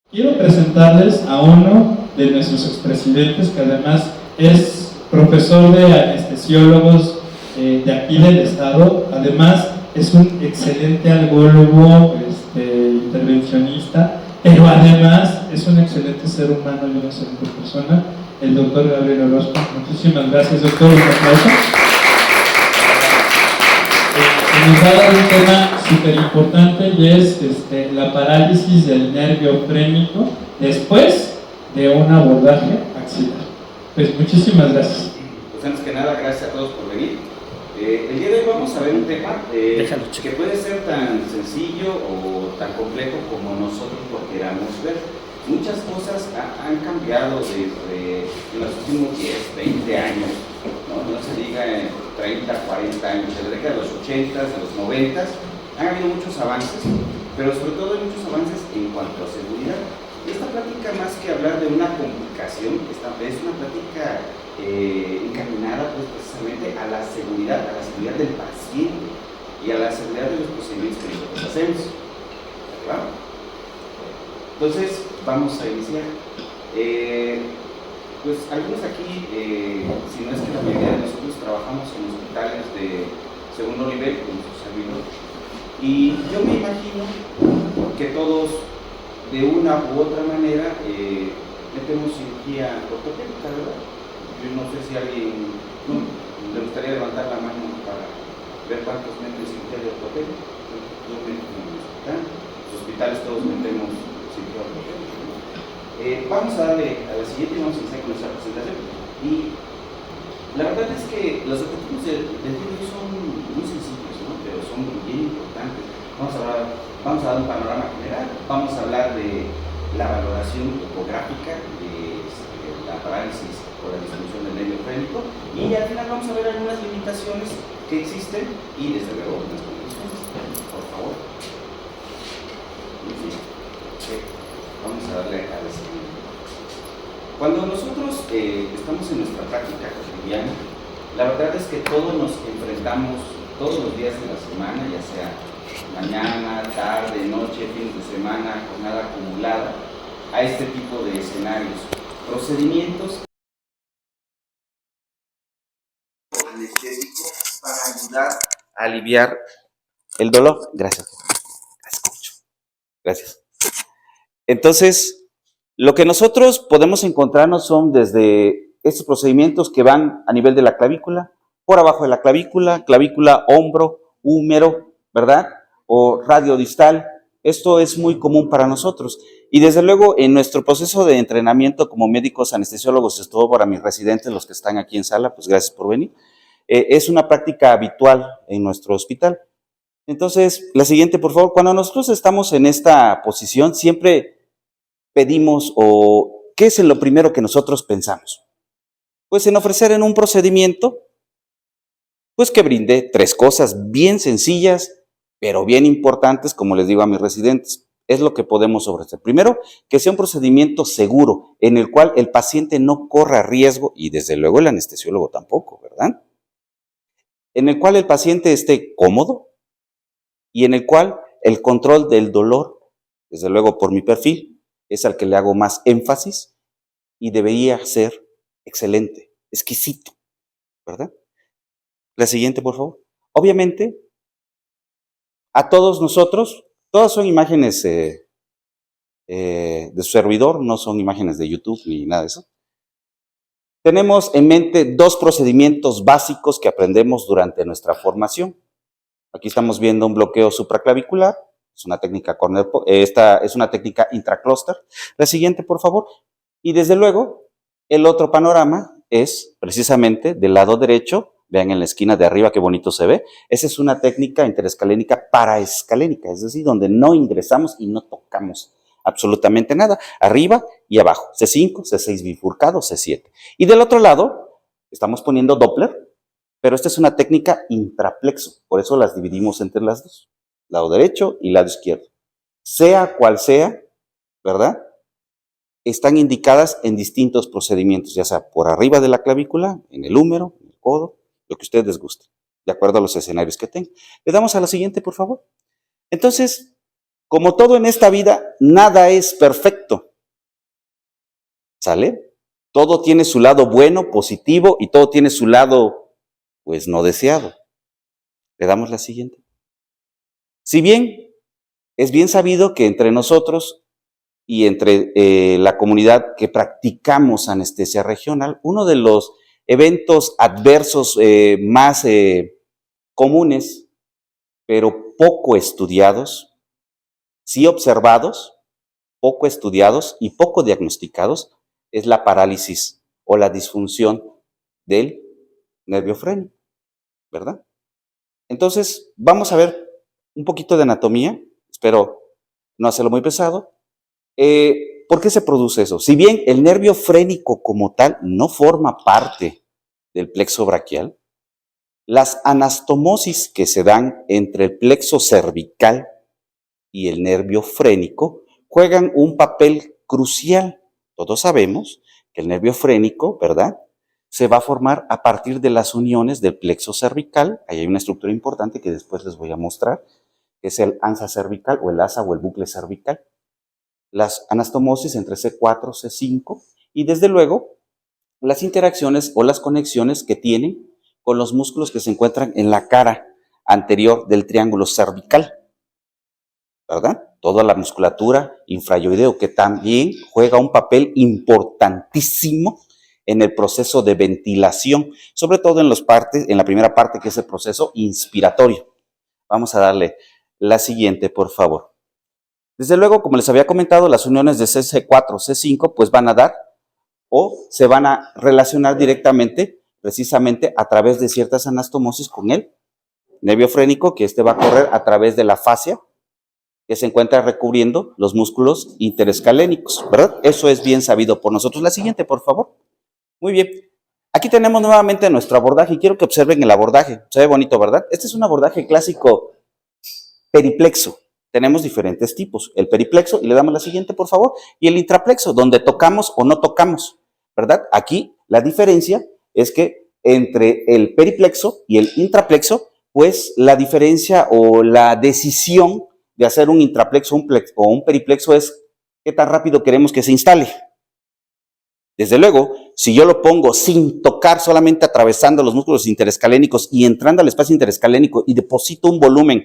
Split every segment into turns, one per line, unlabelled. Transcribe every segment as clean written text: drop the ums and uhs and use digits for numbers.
Quiero presentarles a uno de nuestros expresidentes, que además es profesor de anestesiólogos de aquí del estado. Además es un excelente algólogo, intervencionista, pero además es un excelente ser humano y una excelente persona, el doctor Gabriel Orozco. Muchísimas gracias, doctor. Un aplauso. Nos va a dar un tema súper importante, y es la parálisis del nervio frénico después de un abordaje axilar. Pues muchísimas gracias.
Pues antes que nada, gracias a todos por venir. El día de hoy vamos a ver un tema que puede ser tan sencillo o tan complejo como nosotros lo queramos ver. Muchas cosas han cambiado desde los últimos 10, 20 años, no se diga 30, 40 años, de la década de los 80, de los 90, han habido muchos avances, pero sobre todo hay muchos avances en cuanto a seguridad. Esta plática, más que hablar de una complicación, es una plática encaminada pues, precisamente a la seguridad del paciente y a la seguridad de los procedimientos que nosotros hacemos. ¿Claro? Entonces, vamos a iniciar. Pues algunos aquí, si no es que la mayoría de nosotros trabajamos en hospitales de segundo nivel, como su servidor, y yo me imagino que todos, de una u otra manera, metemos cirugía ortopédica, ¿verdad? Yo no sé si alguien le gustaría levantar la mano para ver cuántos meten cirugía de ortopédica. Yo meto en el hospital, los hospitales todos metemos cirugía ortopédica. Vamos a darle a la siguiente y vamos a iniciar con nuestra presentación. Y la verdad es que los objetivos del día son muy sencillos, ¿no? Pero son bien importantes. Vamos a dar un panorama general, vamos a hablar de la valoración topográfica de la parálisis por la disminución del nervio frénico, y al final vamos a ver algunas limitaciones que existen y desde luego unas conclusiones. Por favor. Vamos a darle a la siguiente. Cuando nosotros estamos en nuestra práctica cotidiana, la verdad es que todos nos enfrentamos todos los días de la semana, ya sea mañana, tarde, noche, fines de semana, jornada acumulada, a este tipo de escenarios, procedimientos anestésicos para ayudar a aliviar el dolor. Gracias. Gracias mucho. Gracias. Entonces, lo que nosotros podemos encontrarnos son desde estos procedimientos que van a nivel de la clavícula, por abajo de la clavícula, hombro, húmero, ¿verdad? O radiodistal. Esto es muy común para nosotros. Y desde luego, en nuestro proceso de entrenamiento como médicos anestesiólogos, es todo para mis residentes, los que están aquí en sala, pues gracias por venir. Es una práctica habitual en nuestro hospital. Entonces, la siguiente, por favor. Cuando nosotros estamos en esta posición, siempre pedimos, o ¿qué es lo primero que nosotros pensamos? Pues en ofrecer en un procedimiento, pues que brinde 3 cosas bien sencillas, pero bien importantes, como les digo a mis residentes. Es lo que podemos ofrecer. Primero, que sea un procedimiento seguro, en el cual el paciente no corra riesgo, y desde luego el anestesiólogo tampoco, ¿verdad? En el cual el paciente esté cómodo, y en el cual el control del dolor, desde luego por mi perfil, es al que le hago más énfasis, y debería ser excelente, exquisito, ¿verdad? La siguiente, por favor. Obviamente, a todos nosotros, todas son imágenes de su servidor, no son imágenes de YouTube ni nada de eso. Tenemos en mente 2 procedimientos básicos que aprendemos durante nuestra formación. Aquí estamos viendo un bloqueo supraclavicular, es una técnica esta es una técnica intraclúster. La siguiente, por favor. Y desde luego, el otro panorama es precisamente del lado derecho. Vean en la esquina de arriba qué bonito se ve. Esa es una técnica interescalénica paraescalénica, es decir, donde no ingresamos y no tocamos absolutamente nada, arriba y abajo, C5, C6 bifurcado, C7. Y del otro lado, estamos poniendo Doppler, pero esta es una técnica intraplexo, por eso las dividimos entre las dos, lado derecho y lado izquierdo. Sea cual sea, ¿verdad? Están indicadas en distintos procedimientos, ya sea por arriba de la clavícula, en el húmero, en el codo, lo que ustedes les guste, de acuerdo a los escenarios que tengan. Le damos a la siguiente, por favor. Entonces, Como todo en esta vida, nada es perfecto. ¿Sale? Todo tiene su lado bueno, positivo, y todo tiene su lado, pues, no deseado. Le damos la siguiente. Si bien es bien sabido que entre nosotros y entre la comunidad que practicamos anestesia regional, uno de los eventos adversos más comunes, pero poco estudiados, sí observados, poco estudiados y poco diagnosticados, es la parálisis o la disfunción del nervio frénico, ¿verdad? Entonces, vamos a ver un poquito de anatomía, espero no hacerlo muy pesado. ¿Por qué se produce eso? Si bien el nervio frénico como tal no forma parte del plexo braquial, las anastomosis que se dan entre el plexo cervical y el nervio frénico juegan un papel crucial. Todos sabemos que el nervio frénico, ¿verdad?, se va a formar a partir de las uniones del plexo cervical. Ahí hay una estructura importante que después les voy a mostrar, que es el ansa cervical o el asa o el bucle cervical. Las anastomosis entre C4, C5 y desde luego las interacciones o las conexiones que tienen con los músculos que se encuentran en la cara anterior del triángulo cervical, ¿verdad? Toda la musculatura infrayoideo que también juega un papel importantísimo en el proceso de ventilación, sobre todo en la primera parte que es el proceso inspiratorio. Vamos a darle la siguiente, por favor. Desde luego, como les había comentado, las uniones de C4, C5, pues van a dar o se van a relacionar directamente, precisamente a través de ciertas anastomosis con el nervio frénico, que va a correr a través de la fascia, que se encuentra recubriendo los músculos interescalénicos, ¿verdad? Eso es bien sabido por nosotros. La siguiente, por favor. Muy bien. Aquí tenemos nuevamente nuestro abordaje y quiero que observen el abordaje. Se ve bonito, ¿verdad? Este es un abordaje clásico periplexo. Tenemos diferentes tipos. El periplexo, y le damos la siguiente, por favor, y el intraplexo, donde tocamos o no tocamos, ¿verdad? Aquí la diferencia es que entre el periplexo y el intraplexo, pues la diferencia o la decisión de hacer un intraplexo o un periplexo es qué tan rápido queremos que se instale. Desde luego, si yo lo pongo sin tocar, solamente atravesando los músculos interescalénicos y entrando al espacio interescalénico y deposito un volumen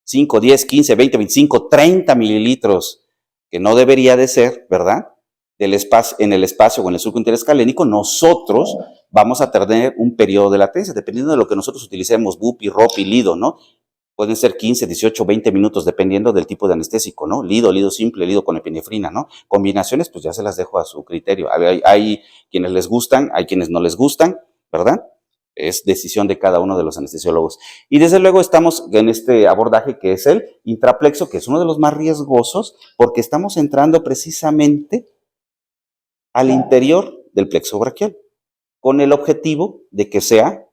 5, 10, 15, 20, 25, 30 mililitros, que no debería de ser, ¿verdad?, en el espacio o en el surco interescalénico, nosotros vamos a tener un periodo de latencia, dependiendo de lo que nosotros utilicemos, bupi, ropi, lido, ¿no? Pueden ser 15, 18, 20 minutos, dependiendo del tipo de anestésico, ¿no? Lido simple, lido con epinefrina, ¿no? Combinaciones, pues ya se las dejo a su criterio. Hay quienes les gustan, hay quienes no les gustan, ¿verdad? Es decisión de cada uno de los anestesiólogos. Y desde luego estamos en este abordaje que es el intraplexo, que es uno de los más riesgosos, porque estamos entrando precisamente al interior del plexo braquial, con el objetivo de que sea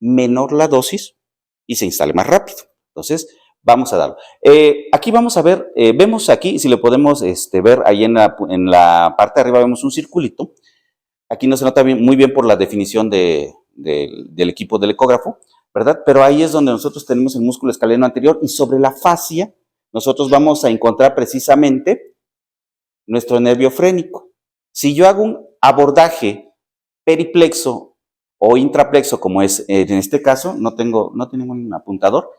menor la dosis y se instale más rápido. Entonces, vamos a darlo. Aquí vamos a ver, vemos aquí, si lo podemos ver ahí en la parte de arriba, vemos un circulito. Aquí no se nota muy bien por la definición del equipo del ecógrafo, ¿verdad? Pero ahí es donde nosotros tenemos el músculo escaleno anterior y sobre la fascia nosotros vamos a encontrar precisamente nuestro nervio frénico. Si yo hago un abordaje periplexo o intraplexo, como es en este caso, no tengo un apuntador,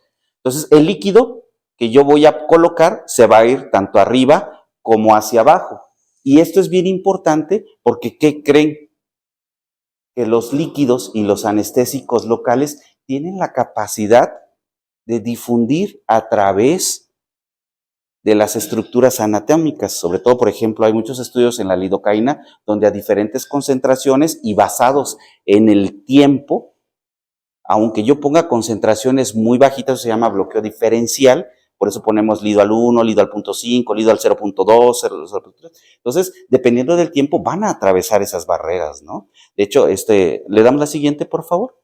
entonces el líquido que yo voy a colocar se va a ir tanto arriba como hacia abajo. Y esto es bien importante porque, ¿qué creen? Que los líquidos y los anestésicos locales tienen la capacidad de difundir a través de las estructuras anatómicas. Sobre todo, por ejemplo, hay muchos estudios en la lidocaína donde a diferentes concentraciones y basados en el tiempo, aunque yo ponga concentraciones muy bajitas, se llama bloqueo diferencial, por eso ponemos lido al 1, lido al 0.5, lido al 0.2, 0.3. Entonces, dependiendo del tiempo, van a atravesar esas barreras, ¿no? De hecho, le damos la siguiente, por favor.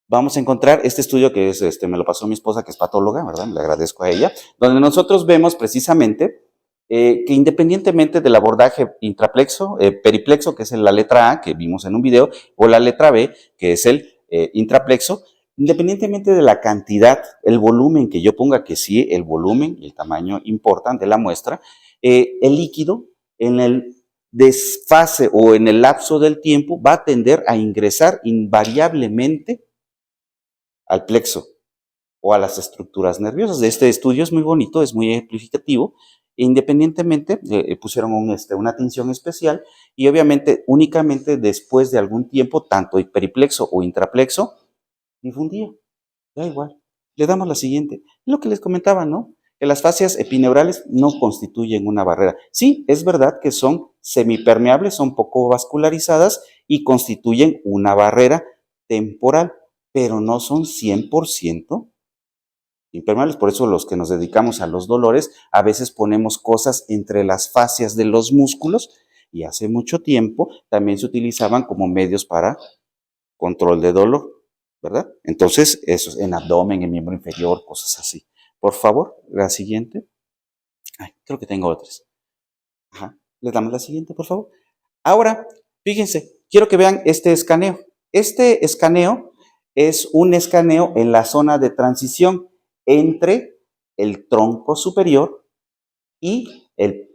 Vamos a encontrar este estudio que es, me lo pasó mi esposa, que es patóloga, ¿verdad? Le agradezco a ella, donde nosotros vemos precisamente que independientemente del abordaje intraplexo, periplexo, que es la letra A, que vimos en un video, o la letra B, que es el intraplexo, Independientemente de la cantidad, el volumen que yo ponga, que sí, el volumen y el tamaño importan de la muestra, el líquido en el desfase o en el lapso del tiempo va a tender a ingresar invariablemente al plexo o a las estructuras nerviosas. Este estudio es muy bonito, es muy ejemplificativo. Independientemente, pusieron una atención especial y obviamente únicamente después de algún tiempo, tanto periplexo o intraplexo, difundía. Da igual. Le damos la siguiente. Lo que les comentaba, ¿no? Que las fascias epineurales no constituyen una barrera. Sí, es verdad que son semipermeables, son poco vascularizadas y constituyen una barrera temporal, pero no son 100% impermeables. Por eso los que nos dedicamos a los dolores, a veces ponemos cosas entre las fascias de los músculos y hace mucho tiempo también se utilizaban como medios para control de dolor, ¿verdad? Entonces, eso es en abdomen, en miembro inferior, cosas así. Por favor, la siguiente. Ay, creo que tengo otras. Ajá. Le damos la siguiente, por favor. Ahora, fíjense, quiero que vean este escaneo. Este escaneo es un escaneo en la zona de transición entre el tronco superior y el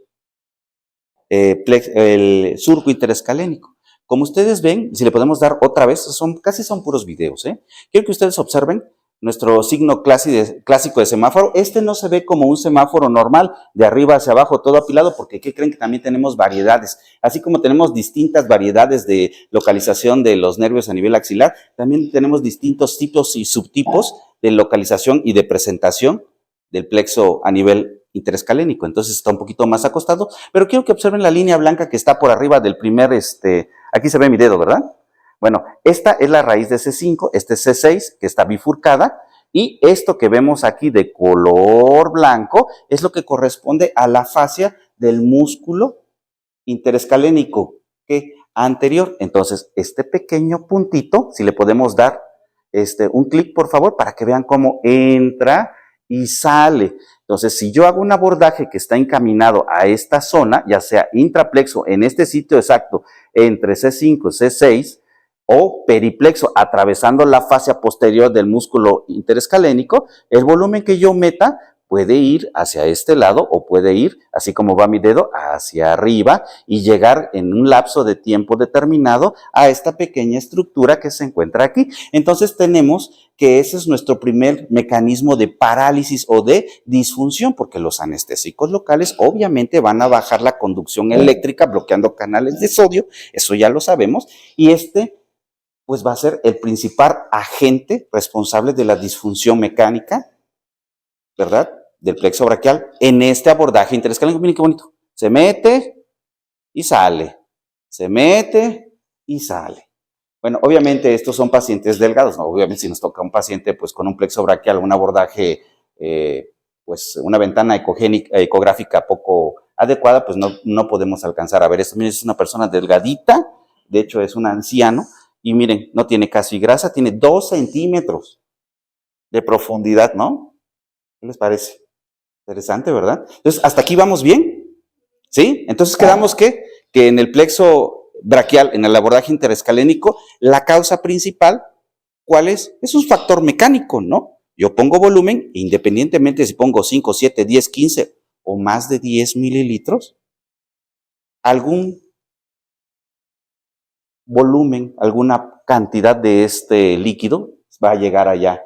surco interescalénico. Como ustedes ven, si le podemos dar otra vez, casi son puros videos, ¿eh? Quiero que ustedes observen nuestro signo clásico de semáforo. Este no se ve como un semáforo normal, de arriba hacia abajo, todo apilado, porque ¿qué creen? Que también tenemos variedades. Así como tenemos distintas variedades de localización de los nervios a nivel axilar, también tenemos distintos tipos y subtipos de localización y de presentación del plexo a nivel interescalénico. Entonces está un poquito más acostado, pero quiero que observen la línea blanca que está por arriba del primer, aquí se ve mi dedo, ¿verdad? Bueno, esta es la raíz de C5, este es C6, que está bifurcada, y esto que vemos aquí de color blanco es lo que corresponde a la fascia del músculo interescalénico que anterior. Entonces, este pequeño puntito, si le podemos dar un clic, por favor, para que vean cómo entra y sale. Entonces, si yo hago un abordaje que está encaminado a esta zona, ya sea intraplexo en este sitio exacto entre C5 y C6, o periplexo atravesando la fascia posterior del músculo interescalénico, el volumen que yo meta puede ir hacia este lado o puede ir, así como va mi dedo, hacia arriba y llegar en un lapso de tiempo determinado a esta pequeña estructura que se encuentra aquí. Entonces tenemos que ese es nuestro primer mecanismo de parálisis o de disfunción, porque los anestésicos locales obviamente van a bajar la conducción eléctrica bloqueando canales de sodio, eso ya lo sabemos, y pues va a ser el principal agente responsable de la disfunción mecánica, ¿verdad? Del plexo braquial en este abordaje interescalénico. Miren qué bonito. Se mete y sale. Se mete y sale. Bueno, obviamente estos son pacientes delgados, ¿no? Obviamente si nos toca un paciente pues con un plexo braquial, un abordaje, pues una ventana ecográfica poco adecuada, pues no podemos alcanzar a ver esto. Miren, es una persona delgadita, de hecho es un anciano, y miren, no tiene casi grasa, tiene 2 centímetros de profundidad, ¿no? ¿Qué les parece? Interesante, ¿verdad? Entonces, hasta aquí vamos bien, ¿sí? Entonces quedamos que en el plexo braquial, en el abordaje interescalénico, la causa principal, ¿cuál es? Es un factor mecánico, ¿no? Yo pongo volumen, independientemente si pongo 5, 7, 10, 15 o más de 10 mililitros, algún volumen, alguna cantidad de este líquido va a llegar allá,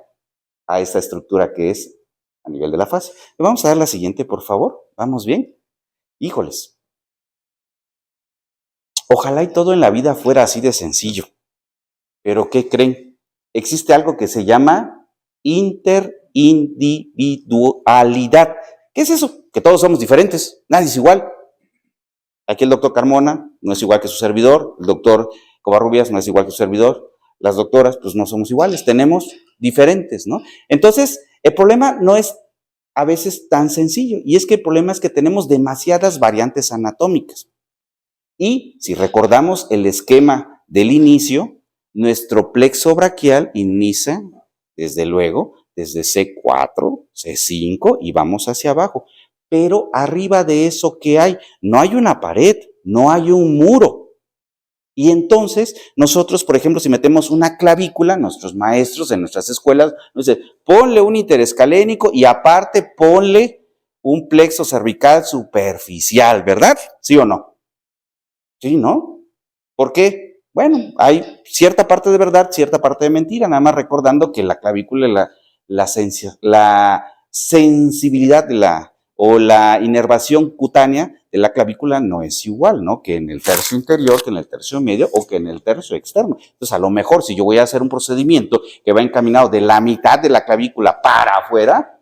a esta estructura que es a nivel de la fascia. Le vamos a dar la siguiente, por favor. ¿Vamos bien? Híjoles. Ojalá y todo en la vida fuera así de sencillo. Pero ¿qué creen? Existe algo que se llama interindividualidad. ¿Qué es eso? Que todos somos diferentes. Nadie es igual. Aquí el doctor Carmona no es igual que su servidor. El doctor Covarrubias no es igual que su servidor. Las doctoras, pues no somos iguales. Tenemos diferentes, ¿no? Entonces, el problema no es a veces tan sencillo. Y es que el problema es que tenemos demasiadas variantes anatómicas. Y si recordamos el esquema del inicio, nuestro plexo braquial inicia, desde luego, desde C4, C5 y vamos hacia abajo. Pero arriba de eso, ¿qué hay? No hay una pared, no hay un muro. Y entonces, nosotros, por ejemplo, si metemos una clavícula, nuestros maestros en nuestras escuelas nos dicen, ponle un interescalénico y aparte ponle un plexo cervical superficial, ¿verdad? ¿Sí o no? Sí, ¿no? ¿Por qué? Bueno, hay cierta parte de verdad, cierta parte de mentira, nada más recordando que la clavícula, la sensibilidad o la inervación cutánea de la clavícula no es igual, ¿no? Que en el tercio interior, que en el tercio medio o que en el tercio externo. Entonces, a lo mejor si yo voy a hacer un procedimiento que va encaminado de la mitad de la clavícula para afuera,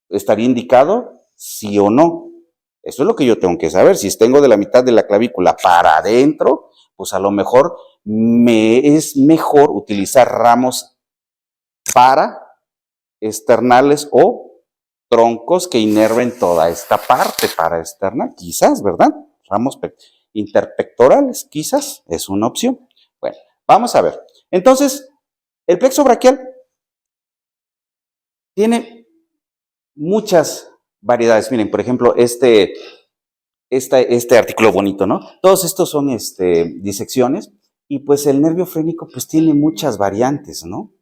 ¿estaría indicado? Sí o no. Eso es lo que yo tengo que saber. Si tengo de la mitad de la clavícula para adentro, pues a lo mejor me es mejor utilizar ramos para externales o troncos que inerven toda esta parte para external, quizás, ¿verdad? Ramos interpectorales, quizás, es una opción. Bueno, vamos a ver. Entonces, el plexo braquial tiene muchas variedades. Miren, por ejemplo, este artículo bonito, ¿no? Todos estos son disecciones y pues el nervio frénico pues tiene muchas variantes, ¿no?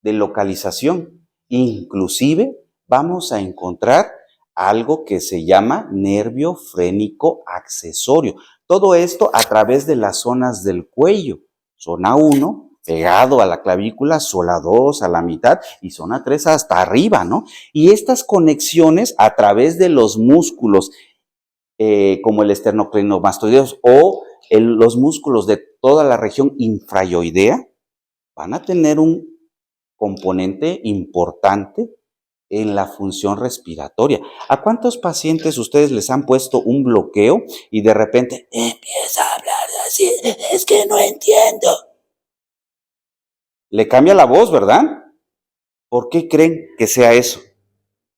De localización. Inclusive vamos a encontrar algo que se llama nervio frénico accesorio. Todo esto a través de las zonas del cuello. Zona 1, pegado a la clavícula, zona 2 a la mitad y zona 3 hasta arriba, ¿no? Y estas conexiones a través de los músculos como el esternocleidomastoideus o los músculos de toda la región infrayoidea van a tener un componente importante en la función respiratoria. ¿A cuántos pacientes ustedes les han puesto un bloqueo y de repente empieza a hablar así? Es que no entiendo. Le cambia la voz, ¿verdad? ¿Por qué creen que sea eso?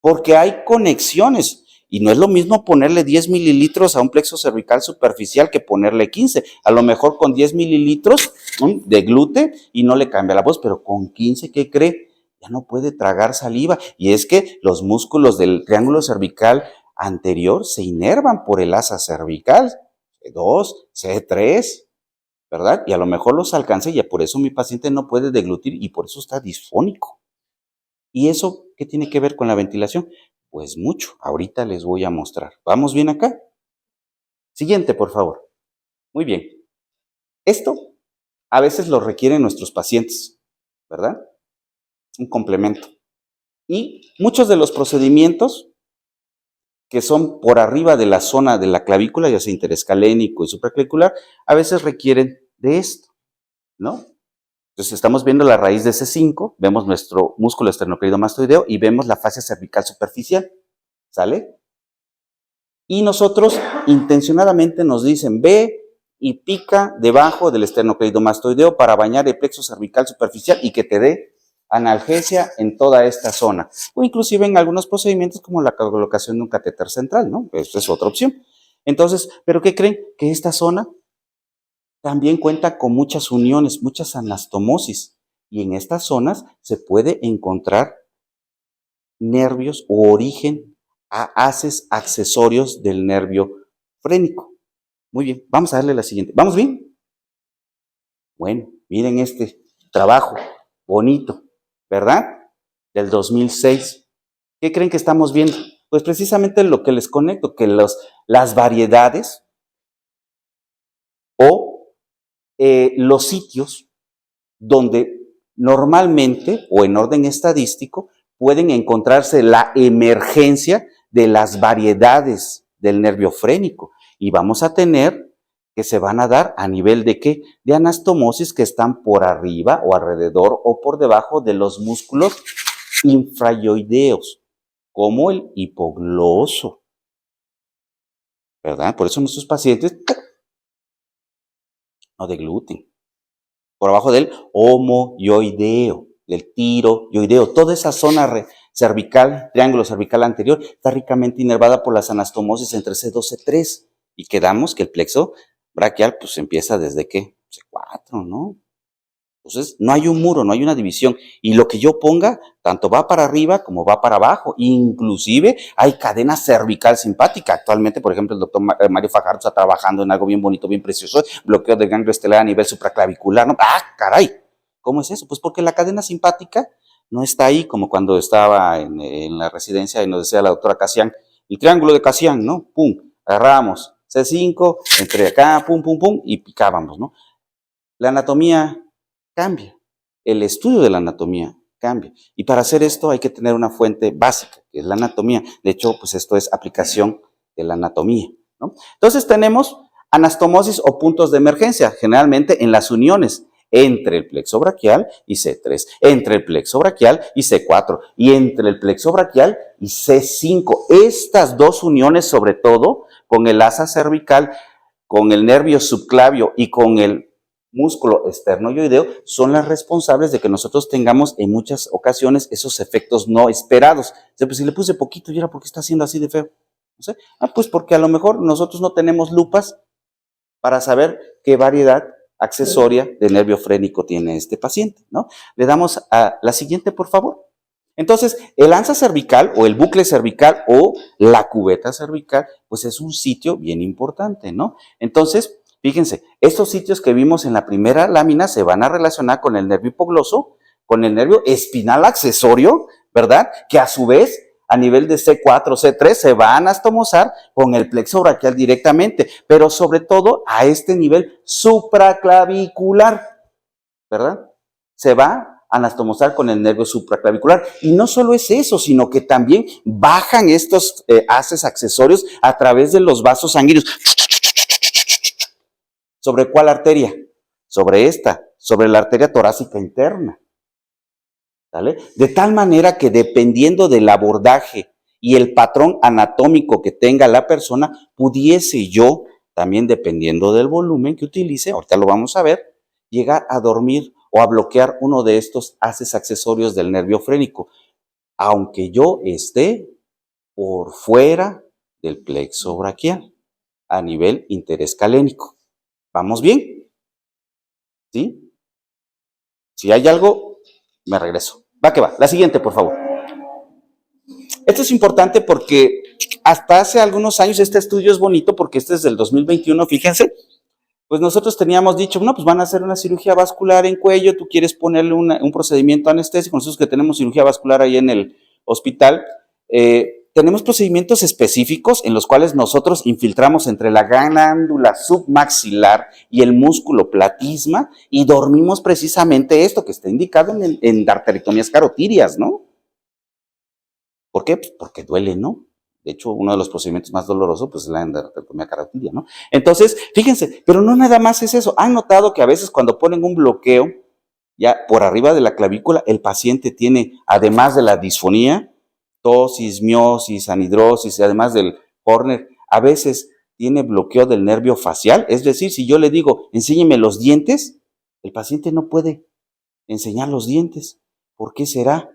Porque hay conexiones. Y no es lo mismo ponerle 10 mililitros a un plexo cervical superficial que ponerle 15. A lo mejor con 10 mililitros de glute y no le cambia la voz, pero con 15, ¿qué cree? Ya no puede tragar saliva. Y es que los músculos del triángulo cervical anterior se inervan por el asa cervical. C2, C3, ¿verdad? Y a lo mejor los alcanza y por eso mi paciente no puede deglutir y por eso está disfónico. ¿Y eso qué tiene que ver con la ventilación? Pues mucho. Ahorita les voy a mostrar. ¿Vamos bien acá? Siguiente, por favor. Muy bien. Esto a veces lo requieren nuestros pacientes, ¿verdad? Un complemento. Y muchos de los procedimientos que son por arriba de la zona de la clavícula, ya sea interescalénico y supraclavicular, a veces requieren de esto, ¿no? Entonces estamos viendo la raíz de C5, vemos nuestro músculo esternocleidomastoideo y vemos la fascia cervical superficial, ¿sale? Y nosotros intencionadamente nos dicen, ve y pica debajo del esternocleidomastoideo para bañar el plexo cervical superficial y que te dé analgesia en toda esta zona. O inclusive en algunos procedimientos como la colocación de un catéter central, ¿no? Esta es otra opción. Entonces, ¿pero qué creen? Que esta zona también cuenta con muchas uniones, muchas anastomosis. Y en estas zonas se puede encontrar nervios o origen a haces accesorios del nervio frénico. Muy bien, vamos a darle la siguiente. ¿Vamos bien? Bueno, miren este trabajo bonito, ¿verdad? Del 2006. ¿Qué creen que estamos viendo? Pues precisamente lo que les conecto, que las variedades o los sitios donde normalmente o en orden estadístico pueden encontrarse la emergencia de las variedades del nervio frénico y vamos a tener que se van a dar a nivel de ¿qué? De anastomosis que están por arriba o alrededor o por debajo de los músculos infrayoideos, como el hipogloso, ¿verdad? Por eso nuestros pacientes no degluten. Por abajo del homoyoideo, del tiroyoideo, toda esa zona cervical, triángulo cervical anterior, está ricamente inervada por las anastomosis entre C2 y C3. Y quedamos que el plexo braquial pues empieza desde ¿qué? C4, ¿no? Entonces, no hay un muro, no hay una división. Y lo que yo ponga, tanto va para arriba como va para abajo. Inclusive hay cadena cervical simpática. Actualmente, por ejemplo, el doctor Mario Fajardo está trabajando en algo bien bonito, bien precioso, bloqueo del ganglio estelar a nivel supraclavicular, ¿no? ¡Ah, caray! ¿Cómo es eso? Pues porque la cadena simpática no está ahí como cuando estaba en la residencia y nos decía la doctora Casian, el triángulo de Casian, ¿no? Pum, agarramos C5, entre acá, pum, pum, pum, y picábamos, ¿no? La anatomía cambia, el estudio de la anatomía cambia. Y para hacer esto hay que tener una fuente básica, que es la anatomía. De hecho, pues esto es aplicación de la anatomía, ¿no? Entonces tenemos anastomosis o puntos de emergencia, generalmente en las uniones entre el plexo braquial y C3, entre el plexo braquial y C4, y entre el plexo braquial y C5. Estas dos uniones, sobre todo, con el asa cervical, con el nervio subclavio y con el músculo esternoioideo, son las responsables de que nosotros tengamos en muchas ocasiones esos efectos no esperados. O sea, pues si le puse poquito, ¿y ahora por qué está haciendo así de feo? No sé. Pues porque a lo mejor nosotros no tenemos lupas para saber qué variedad accesoria de nervio frénico tiene este paciente, ¿no? Le damos a la siguiente, por favor. Entonces, el ansa cervical o el bucle cervical o la cubeta cervical, pues es un sitio bien importante, ¿no? Entonces, fíjense, estos sitios que vimos en la primera lámina se van a relacionar con el nervio hipogloso, con el nervio espinal accesorio, ¿verdad? Que a su vez, a nivel de C4, C3, se va a anastomosar con el plexo braquial directamente, pero sobre todo a este nivel supraclavicular, ¿verdad? Se va a anastomosar con el nervio supraclavicular. Y no solo es eso, sino que también bajan estos haces accesorios a través de los vasos sanguíneos. ¿Sobre cuál arteria? Sobre esta, sobre la arteria torácica interna. ¿Vale? De tal manera que dependiendo del abordaje y el patrón anatómico que tenga la persona, pudiese yo, también dependiendo del volumen que utilice, ahorita lo vamos a ver, llegar a dormir o a bloquear uno de estos haces accesorios del nervio frénico, aunque yo esté por fuera del plexo braquial, a nivel interescalénico. ¿Vamos bien? ¿Sí? Si hay algo, me regreso. Va que va. La siguiente, por favor. Esto es importante porque hasta hace algunos años este estudio es bonito porque este es del 2021, fíjense. Pues nosotros teníamos dicho, no, pues van a hacer una cirugía vascular en cuello, tú quieres ponerle un procedimiento anestésico, nosotros que tenemos cirugía vascular ahí en el hospital, tenemos procedimientos específicos en los cuales nosotros infiltramos entre la glándula submaxilar y el músculo platisma y dormimos precisamente esto que está indicado en arterectomías carotídeas, ¿no? ¿Por qué? Pues porque duele, ¿no? De hecho, uno de los procedimientos más dolorosos pues, es la endarterectomía carotídea, ¿no? Entonces, fíjense, pero no nada más es eso. Han notado que a veces cuando ponen un bloqueo ya por arriba de la clavícula, el paciente tiene, además de la disfonía, tosis, miosis, anhidrosis, y además del Horner, a veces tiene bloqueo del nervio facial. Es decir, si yo le digo, enséñeme los dientes, el paciente no puede enseñar los dientes. ¿Por qué será?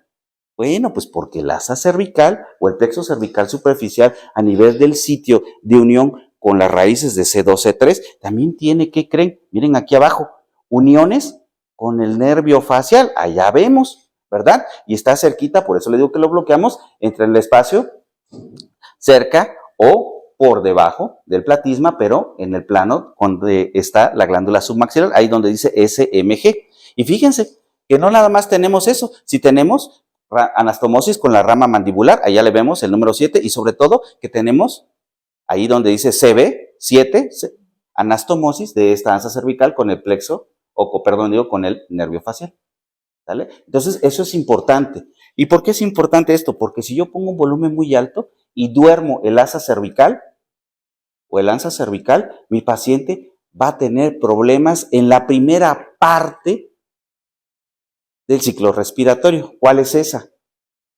Bueno, pues porque el asa cervical o el plexo cervical superficial a nivel del sitio de unión con las raíces de C2, C3 también tiene, ¿qué creen? Miren aquí abajo, uniones con el nervio facial, allá vemos, ¿verdad? Y está cerquita, por eso le digo que lo bloqueamos, entre el espacio cerca o por debajo del platisma, pero en el plano donde está la glándula submaxilar, ahí donde dice SMG. Y fíjense que no nada más tenemos eso, si tenemos anastomosis con la rama mandibular, allá le vemos el número 7, y sobre todo que tenemos ahí donde dice CB7, anastomosis de esta ansa cervical con el plexo, con el nervio facial. ¿Vale? Entonces, eso es importante. ¿Y por qué es importante esto? Porque si yo pongo un volumen muy alto y duermo el asa cervical o el ansa cervical, mi paciente va a tener problemas en la primera parte del ciclo respiratorio. ¿Cuál es esa?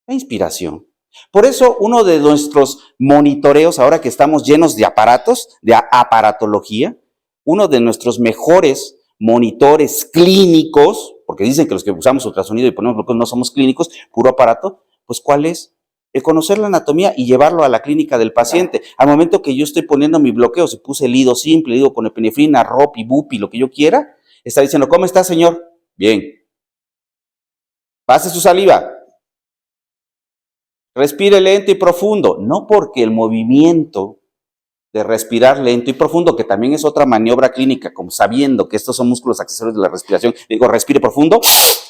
La inspiración. Por eso, uno de nuestros monitoreos, ahora que estamos llenos de aparatos, de aparatología, uno de nuestros mejores monitores clínicos, porque dicen que los que usamos ultrasonido y ponemos bloqueos no somos clínicos, puro aparato, pues ¿cuál es? El conocer la anatomía y llevarlo a la clínica del paciente. Al momento que yo estoy poniendo mi bloqueo, si puse el lido simple, lido con epinefrina, ROP y BUPI, lo que yo quiera, está diciendo, ¿cómo está, señor? Bien. Pase su saliva. Respire lento y profundo. No porque el movimiento de respirar lento y profundo, que también es otra maniobra clínica, como sabiendo que estos son músculos accesorios de la respiración, digo, respire profundo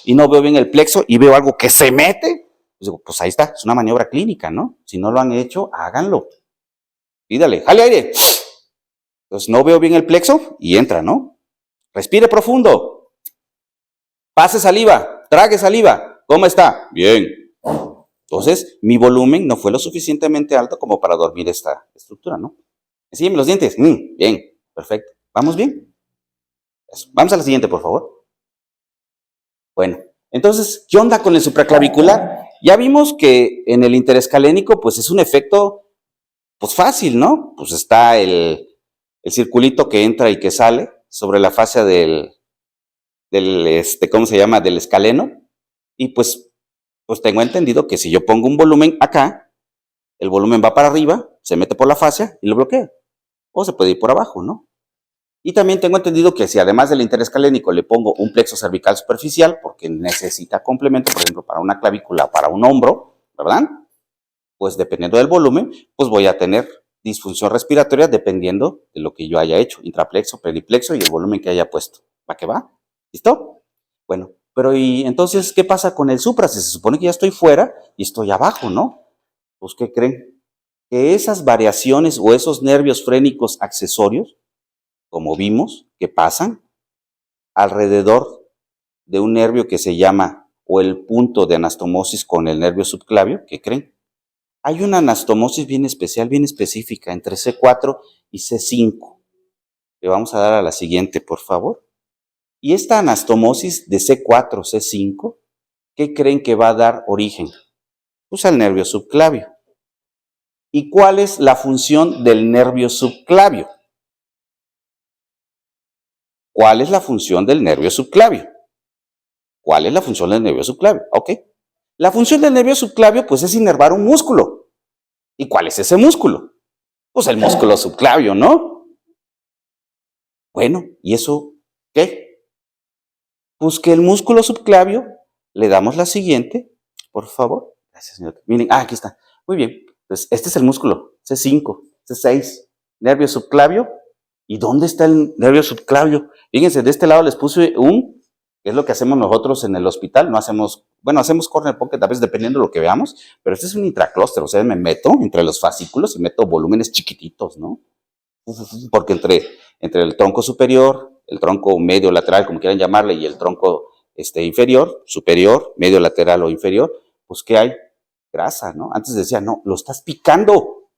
y no veo bien el plexo y veo algo que se mete, pues digo, pues ahí está, es una maniobra clínica, ¿no? Si no lo han hecho, háganlo. Pídale, jale aire. Entonces no veo bien el plexo y entra, ¿no? Respire profundo. Pase saliva, trague saliva. ¿Cómo está? Bien. Entonces, mi volumen no fue lo suficientemente alto como para dormir esta estructura, ¿no? Enséñame los dientes. Bien, perfecto. ¿Vamos bien? Eso. Vamos a la siguiente, por favor. Bueno, entonces, ¿qué onda con el supraclavicular? Ya vimos que en el interescalénico, pues es un efecto, pues fácil, ¿no? Pues está el circulito que entra y que sale sobre la fascia del ¿cómo se llama? Del escaleno. Y pues tengo entendido que si yo pongo un volumen acá, el volumen va para arriba, se mete por la fascia y lo bloquea. O se puede ir por abajo, ¿no? Y también tengo entendido que si además del interescalénico le pongo un plexo cervical superficial, porque necesita complemento, por ejemplo, para una clavícula, para un hombro, ¿verdad? Pues dependiendo del volumen, pues voy a tener disfunción respiratoria dependiendo de lo que yo haya hecho, intraplexo, periplexo y el volumen que haya puesto. ¿Va que va? ¿Listo? Bueno, pero ¿y entonces qué pasa con el supra? Si se supone que ya estoy fuera y estoy abajo, ¿no? Pues ¿qué creen? Que esas variaciones o esos nervios frénicos accesorios, como vimos, que pasan alrededor de un nervio que se llama, o el punto de anastomosis con el nervio subclavio, ¿qué creen? Hay una anastomosis bien especial, bien específica, entre C4 y C5. Le vamos a dar a la siguiente, por favor. Y esta anastomosis de C4, C5, ¿qué creen que va a dar origen? Pues al nervio subclavio. ¿Y cuál es la función del nervio subclavio? ¿Cuál es la función del nervio subclavio? ¿Cuál es la función del nervio subclavio? Ok. La función del nervio subclavio, pues, es inervar un músculo. ¿Y cuál es ese músculo? Pues el músculo subclavio, ¿no? Bueno, ¿y eso qué? Pues que el músculo subclavio, le damos la siguiente, por favor. Gracias, señor. Miren, aquí está. Muy bien. Entonces, este es el músculo, C5, C6, nervio subclavio. ¿Y dónde está el nervio subclavio? Fíjense, de este lado les puse que es lo que hacemos nosotros en el hospital. No hacemos, bueno, hacemos corner pocket a veces dependiendo de lo que veamos, pero este es un intraclúster, o sea, me meto entre los fascículos y meto volúmenes chiquititos, ¿no? Porque entre el tronco superior, el tronco medio lateral, como quieran llamarle, y el tronco inferior, superior, medio lateral o inferior, pues ¿qué hay? Grasa, ¿no? Antes decía, no, lo estás picando.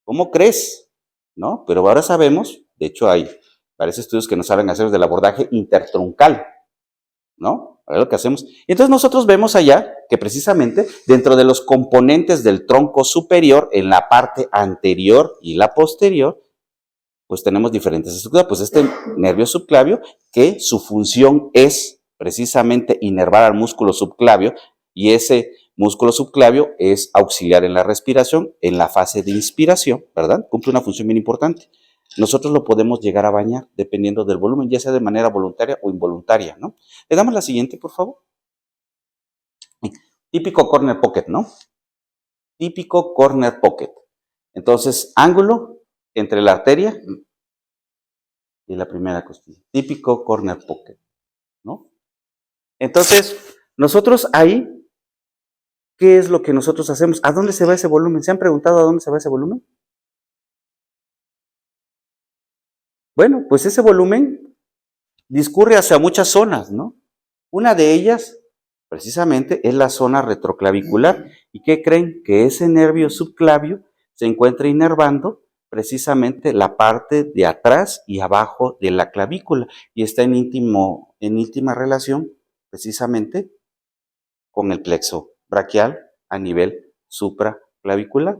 ¿Cómo crees? ¿No? Pero ahora sabemos, de hecho hay varios estudios que nos saben hacer del abordaje intertruncal, ¿no? A ver lo que hacemos. Y entonces nosotros vemos allá que precisamente dentro de los componentes del tronco superior, en la parte anterior y la posterior, pues tenemos diferentes estructuras. Pues este nervio subclavio, que su función es precisamente inervar al músculo subclavio, y ese músculo subclavio es auxiliar en la respiración, en la fase de inspiración, ¿verdad? Cumple una función bien importante. Nosotros lo podemos llegar a bañar dependiendo del volumen, ya sea de manera voluntaria o involuntaria, ¿no? Le damos la siguiente, por favor. Típico corner pocket, ¿no? Típico corner pocket. Entonces, ángulo entre la arteria y la primera costilla. Típico corner pocket, ¿no? Entonces, nosotros ahí, ¿qué es lo que nosotros hacemos? ¿A dónde se va ese volumen? ¿Se han preguntado a dónde se va ese volumen? Bueno, pues ese volumen discurre hacia muchas zonas, ¿no? Una de ellas, precisamente, es la zona retroclavicular. ¿Y qué creen? Que ese nervio subclavio se encuentra inervando precisamente la parte de atrás y abajo de la clavícula y está en íntima relación precisamente con el plexo braquial a nivel supraclavicular.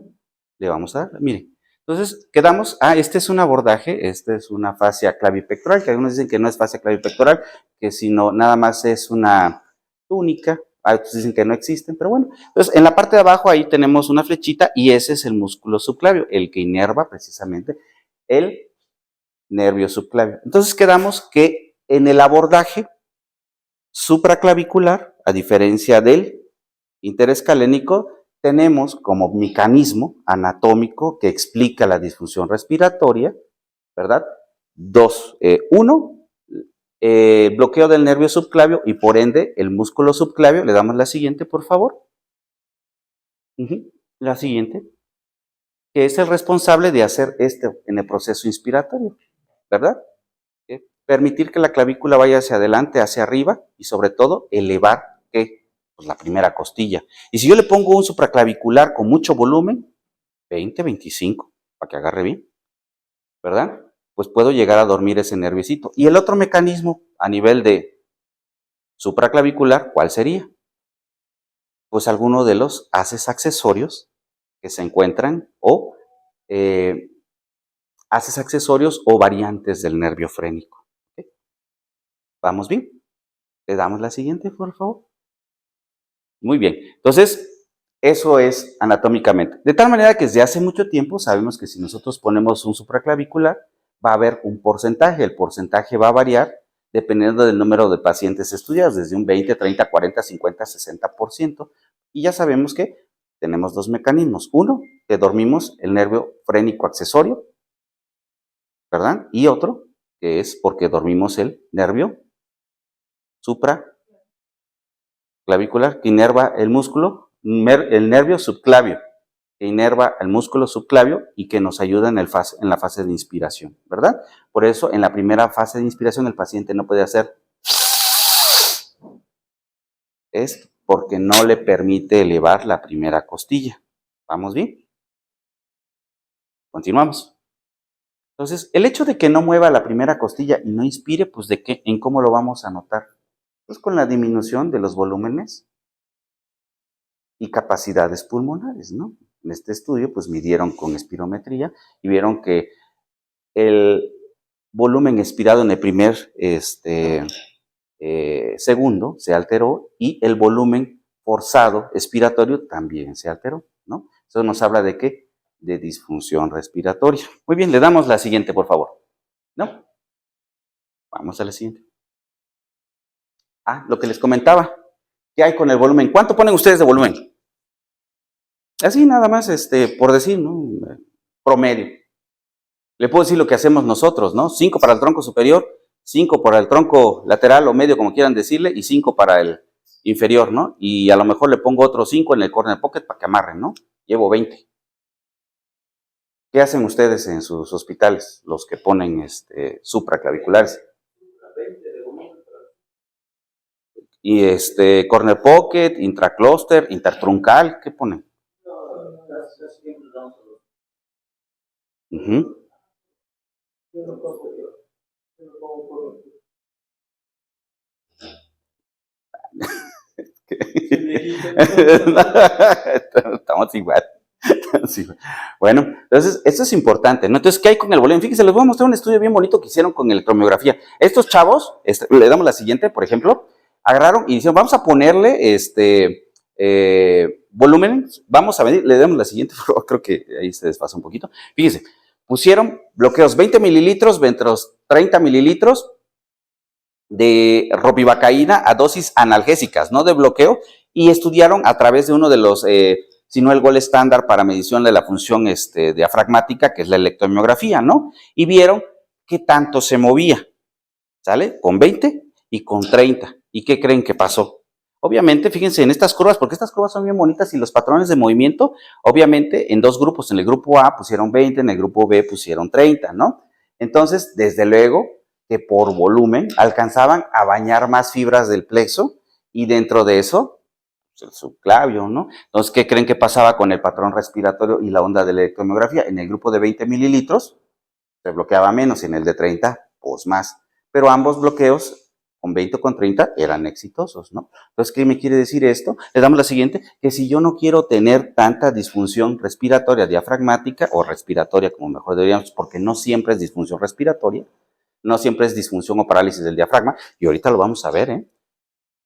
Le vamos a dar, miren. Entonces, quedamos, este es un abordaje, este es una fascia clavipectoral, que algunos dicen que no es fascia clavipectoral, que sino nada más es una túnica, otros dicen que no existen, pero bueno. Entonces, en la parte de abajo ahí tenemos una flechita y ese es el músculo subclavio, el que inerva precisamente el nervio subclavio. Entonces, quedamos que en el abordaje supraclavicular, a diferencia del interescalénico, tenemos como mecanismo anatómico que explica la disfunción respiratoria, ¿verdad? Uno, bloqueo del nervio subclavio y por ende el músculo subclavio. Le damos la siguiente, por favor. La siguiente, que es el responsable de hacer esto en el proceso inspiratorio, ¿verdad? Permitir que la clavícula vaya hacia adelante, hacia arriba y sobre todo elevar ¿qué? Pues la primera costilla. Y si yo le pongo un supraclavicular con mucho volumen, 20, 25, para que agarre bien, ¿verdad? Pues puedo llegar a dormir ese nerviosito. Y el otro mecanismo a nivel de supraclavicular, ¿cuál sería? Pues alguno de los haces accesorios que se encuentran o haces accesorios o variantes del nervio frénico. ¿Okay? ¿Vamos bien? Le damos la siguiente, por favor. Muy bien. Entonces, eso es anatómicamente. De tal manera que desde hace mucho tiempo sabemos que si nosotros ponemos un supraclavicular, va a haber un porcentaje. El porcentaje va a variar dependiendo del número de pacientes estudiados, desde un 20, 30, 40, 50, 60%. Y ya sabemos que tenemos dos mecanismos. Uno, que dormimos el nervio frénico accesorio, ¿verdad? Y otro, que es porque dormimos el nervio supraclavicular, que inerva el músculo, el nervio subclavio, que inerva el músculo subclavio y que nos ayuda en la fase de inspiración, ¿verdad? Por eso, en la primera fase de inspiración, el paciente no puede hacer esto, porque no le permite elevar la primera costilla. ¿Vamos bien? Continuamos. Entonces, el hecho de que no mueva la primera costilla y no inspire, pues ¿de qué? ¿En cómo lo vamos a notar? Pues con la disminución de los volúmenes y capacidades pulmonares, ¿no? En este estudio, pues midieron con espirometría y vieron que el volumen expirado en el primer segundo se alteró y el volumen forzado expiratorio también se alteró, ¿no? Eso nos habla de qué? De disfunción respiratoria. Muy bien, le damos la siguiente, por favor. ¿No? Vamos a la siguiente. Lo que les comentaba. ¿Qué hay con el volumen? ¿Cuánto ponen ustedes de volumen? Así nada más, por decir, ¿no? Promedio. Le puedo decir lo que hacemos nosotros, ¿no? 5 para el tronco superior, 5 para el tronco lateral o medio, como quieran decirle, y 5 para el inferior, ¿no? Y a lo mejor le pongo otros 5 en el corner pocket para que amarren, ¿no? Llevo 20. ¿Qué hacen ustedes en sus hospitales, los que ponen supraclaviculares? Y corner pocket, intracluster, intertruncal, ¿qué ponen? Estamos igual. Sí. Bueno, entonces, esto es importante, ¿no? Entonces, ¿qué hay con el volumen? Fíjense, les voy a mostrar un estudio bien bonito que hicieron con electromiografía. Estos chavos, le damos la siguiente, por ejemplo, agarraron y dijeron, vamos a ponerle volumen, vamos a medir, le damos la siguiente, creo que ahí se desfasa un poquito. Fíjense, pusieron bloqueos 20 mililitros, 30 mililitros de ropivacaína a dosis analgésicas, no de bloqueo, y estudiaron a través de uno de los, si no el gol estándar para medición de la función diafragmática, que es la electromiografía, ¿no? Y vieron qué tanto se movía, ¿sale? Con 20 y con 30. ¿Y qué creen que pasó? Obviamente, fíjense en estas curvas, porque estas curvas son bien bonitas y los patrones de movimiento, obviamente, en dos grupos, en el grupo A pusieron 20, en el grupo B pusieron 30, ¿no? Entonces, desde luego que por volumen alcanzaban a bañar más fibras del plexo y dentro de eso, pues el subclavio, ¿no? Entonces, ¿qué creen que pasaba con el patrón respiratorio y la onda de la electromiografía? En el grupo de 20 mililitros se bloqueaba menos y en el de 30, pues más. Pero ambos bloqueos, con 20 o con 30, eran exitosos, ¿no? Entonces, ¿qué me quiere decir esto? Le damos la siguiente, que si yo no quiero tener tanta disfunción respiratoria diafragmática o respiratoria, como mejor deberíamos, porque no siempre es disfunción respiratoria, no siempre es disfunción o parálisis del diafragma, y ahorita lo vamos a ver,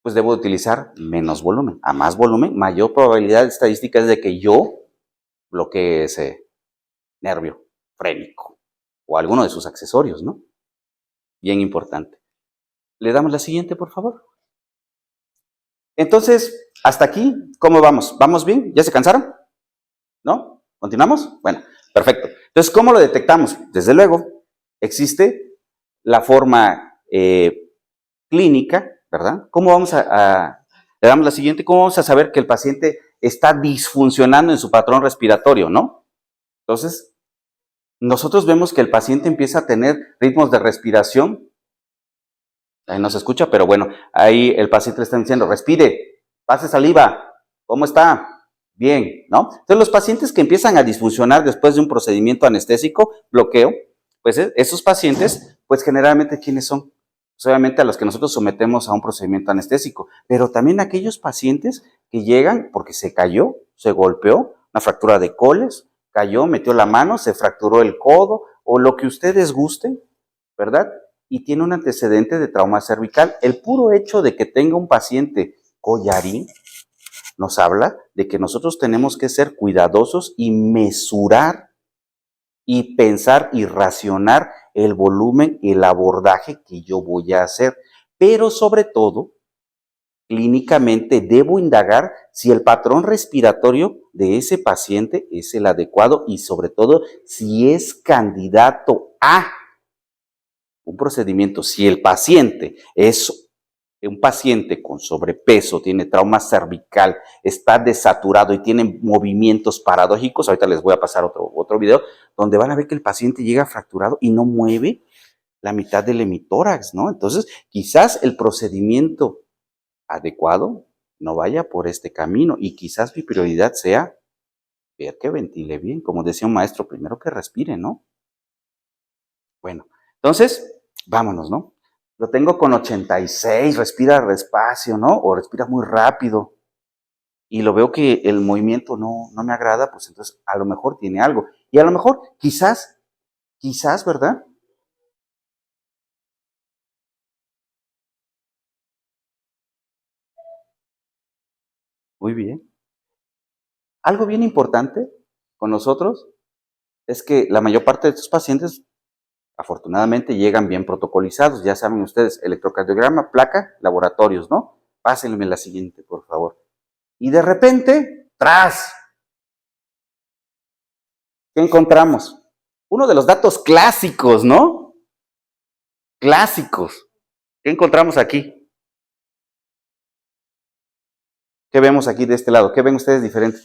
pues debo utilizar menos volumen. A más volumen, mayor probabilidad estadística es de que yo bloquee ese nervio frénico o alguno de sus accesorios, ¿no? Bien importante. ¿Le damos la siguiente, por favor? Entonces, hasta aquí, ¿cómo vamos? ¿Vamos bien? ¿Ya se cansaron? ¿No? ¿Continuamos? Bueno, perfecto. Entonces, ¿cómo lo detectamos? Desde luego, existe la forma clínica, ¿verdad? ¿Cómo vamos le damos la siguiente, ¿cómo vamos a saber que el paciente está disfuncionando en su patrón respiratorio, no? Entonces, nosotros vemos que el paciente empieza a tener ritmos de respiración. Ahí no se escucha, pero bueno, ahí el paciente le está diciendo, respire, pase saliva, ¿cómo está? Bien, ¿no? Entonces, los pacientes que empiezan a disfuncionar después de un procedimiento anestésico, bloqueo, pues esos pacientes, pues generalmente, ¿quiénes son? Pues obviamente a los que nosotros sometemos a un procedimiento anestésico, pero también aquellos pacientes que llegan porque se cayó, se golpeó, una fractura de coles, cayó, metió la mano, se fracturó el codo, o lo que ustedes gusten, ¿verdad? Y tiene un antecedente de trauma cervical. El puro hecho de que tenga un paciente collarín nos habla de que nosotros tenemos que ser cuidadosos y mesurar y pensar y racionar el volumen y el abordaje que yo voy a hacer. Pero sobre todo, clínicamente debo indagar si el patrón respiratorio de ese paciente es el adecuado y sobre todo si es candidato a un procedimiento. Si el paciente es un paciente con sobrepeso, tiene trauma cervical, está desaturado y tiene movimientos paradójicos, ahorita les voy a pasar otro video, donde van a ver que el paciente llega fracturado y no mueve la mitad del hemitórax, ¿no? Entonces, quizás el procedimiento adecuado no vaya por este camino y quizás mi prioridad sea ver que ventile bien, como decía un maestro, primero que respire, ¿no? Bueno, entonces, vámonos, ¿no? Lo tengo con 86, respira despacio, ¿no? O respira muy rápido. Y lo veo que el movimiento no me agrada, pues entonces a lo mejor tiene algo. Y a lo mejor, quizás, ¿verdad? Muy bien. Algo bien importante con nosotros es que la mayor parte de estos pacientes, afortunadamente, llegan bien protocolizados. Ya saben ustedes, electrocardiograma, placa, laboratorios, ¿no? Pásenme la siguiente, por favor. Y de repente, ¡tras! ¿Qué encontramos? Uno de los datos clásicos, ¿no? Clásicos. ¿Qué encontramos aquí? ¿Qué vemos aquí de este lado? ¿Qué ven ustedes diferente?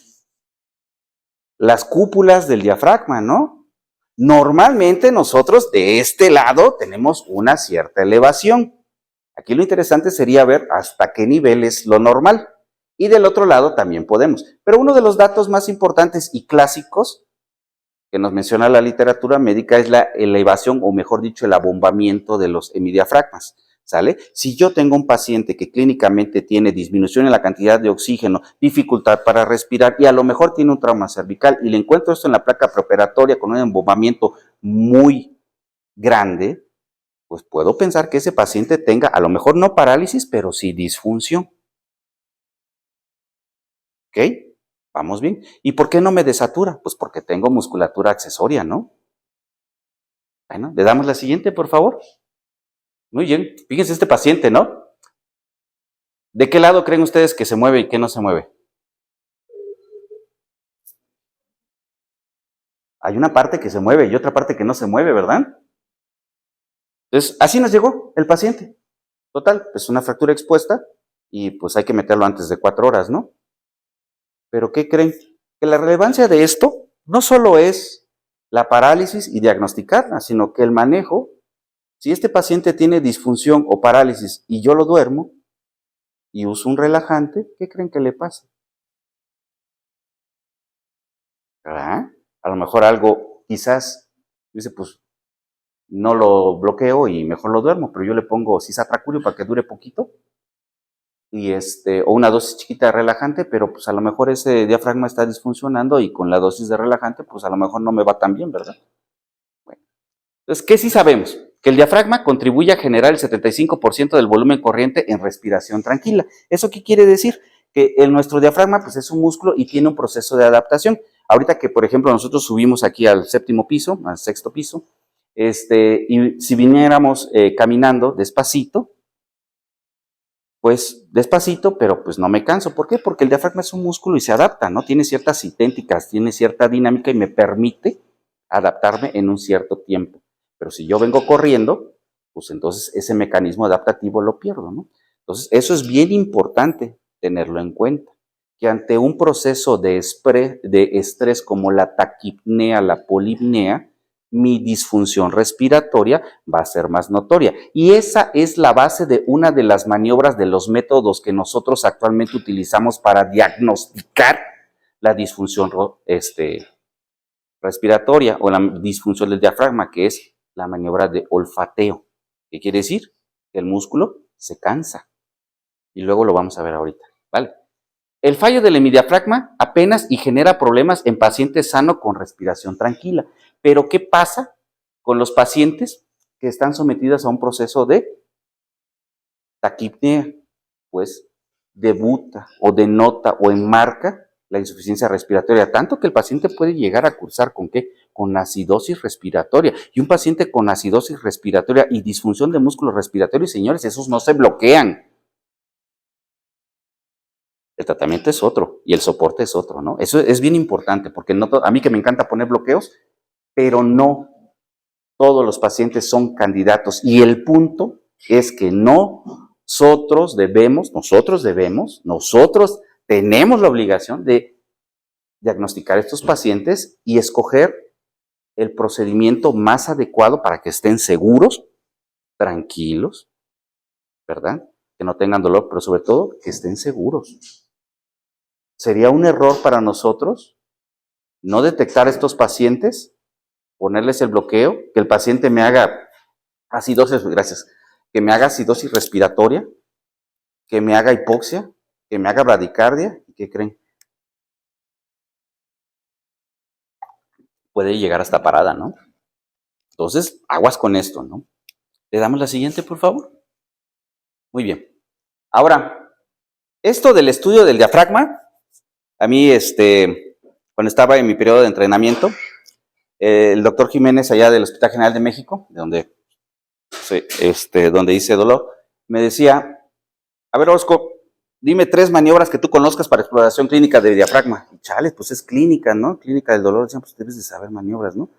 Las cúpulas del diafragma, ¿no? Normalmente nosotros de este lado tenemos una cierta elevación. Aquí lo interesante sería ver hasta qué nivel es lo normal. Y del otro lado también podemos. Pero uno de los datos más importantes y clásicos que nos menciona la literatura médica es la elevación, o mejor dicho, el abombamiento de los hemidiafragmas, ¿sale? Si yo tengo un paciente que clínicamente tiene disminución en la cantidad de oxígeno, dificultad para respirar y a lo mejor tiene un trauma cervical y le encuentro esto en la placa preoperatoria con un embombamiento muy grande, pues puedo pensar que ese paciente tenga a lo mejor no parálisis, pero sí disfunción. ¿Ok? Vamos bien. ¿Y por qué no me desatura? Pues porque tengo musculatura accesoria, ¿no? Bueno, le damos la siguiente, por favor. Muy bien. Fíjense este paciente, ¿no? ¿De qué lado creen ustedes que se mueve y qué no se mueve? Hay una parte que se mueve y otra parte que no se mueve, ¿verdad? Entonces, así nos llegó el paciente. Total, es una fractura expuesta y pues hay que meterlo antes de 4 horas, ¿no? Pero ¿qué creen? Que la relevancia de esto no solo es la parálisis y diagnosticarla, sino que el manejo, si este paciente tiene disfunción o parálisis y yo lo duermo y uso un relajante, ¿qué creen que le pasa? ¿Verdad? A lo mejor algo, quizás, dice, pues no lo bloqueo y mejor lo duermo, pero yo le pongo cisatracurio para que dure poquito y o una dosis chiquita de relajante, pero pues a lo mejor ese diafragma está disfuncionando y con la dosis de relajante, pues a lo mejor no me va tan bien, ¿verdad? Bueno, entonces, ¿qué sí sabemos? Que el diafragma contribuye a generar el 75% del volumen corriente en respiración tranquila. ¿Eso qué quiere decir? Que nuestro diafragma pues es un músculo y tiene un proceso de adaptación. Ahorita que, por ejemplo, nosotros subimos aquí al 7º piso, al 6º piso, y si viniéramos caminando despacito, pues despacito, pero pues no me canso. ¿Por qué? Porque el diafragma es un músculo y se adapta, ¿no? Tiene ciertas sintéticas, tiene cierta dinámica y me permite adaptarme en un cierto tiempo. Pero si yo vengo corriendo, pues entonces ese mecanismo adaptativo lo pierdo, ¿no? Entonces eso es bien importante tenerlo en cuenta, que ante un proceso de estrés como la taquipnea, la polipnea, mi disfunción respiratoria va a ser más notoria. Y esa es la base de una de las maniobras de los métodos que nosotros actualmente utilizamos para diagnosticar la disfunción respiratoria o la disfunción del diafragma, que es la maniobra de olfateo. ¿Qué quiere decir? Que el músculo se cansa. Y luego lo vamos a ver ahorita, ¿vale? El fallo del hemidiafragma apenas y genera problemas en pacientes sanos con respiración tranquila. Pero ¿qué pasa con los pacientes que están sometidos a un proceso de taquipnea? Pues debuta o denota o enmarca la insuficiencia respiratoria, tanto que el paciente puede llegar a cursar ¿con qué? Con acidosis respiratoria. Y un paciente con acidosis respiratoria y disfunción de músculos respiratorios, señores, esos no se bloquean. El tratamiento es otro y el soporte es otro, ¿no? Eso es bien importante porque no a mí que me encanta poner bloqueos, pero no todos los pacientes son candidatos. Y el punto es que nosotros tenemos la obligación de diagnosticar a estos pacientes y escoger el procedimiento más adecuado para que estén seguros, tranquilos, ¿verdad? Que no tengan dolor, pero sobre todo que estén seguros. Sería un error para nosotros no detectar a estos pacientes, ponerles el bloqueo, que el paciente me haga acidosis respiratoria, que me haga hipoxia, que me haga bradicardia, ¿y qué creen? Puede llegar hasta parada, ¿no? Entonces, aguas con esto, ¿no? ¿Le damos la siguiente, por favor? Muy bien. Ahora, esto del estudio del diafragma, a mí, cuando estaba en mi periodo de entrenamiento, el doctor Jiménez, allá del Hospital General de México, donde hice dolor, me decía, a ver, Orozco, dime 3 maniobras que tú conozcas para exploración clínica de diafragma. Y chales, pues es clínica, ¿no? Clínica del dolor, decían, pues debes de saber maniobras, ¿no?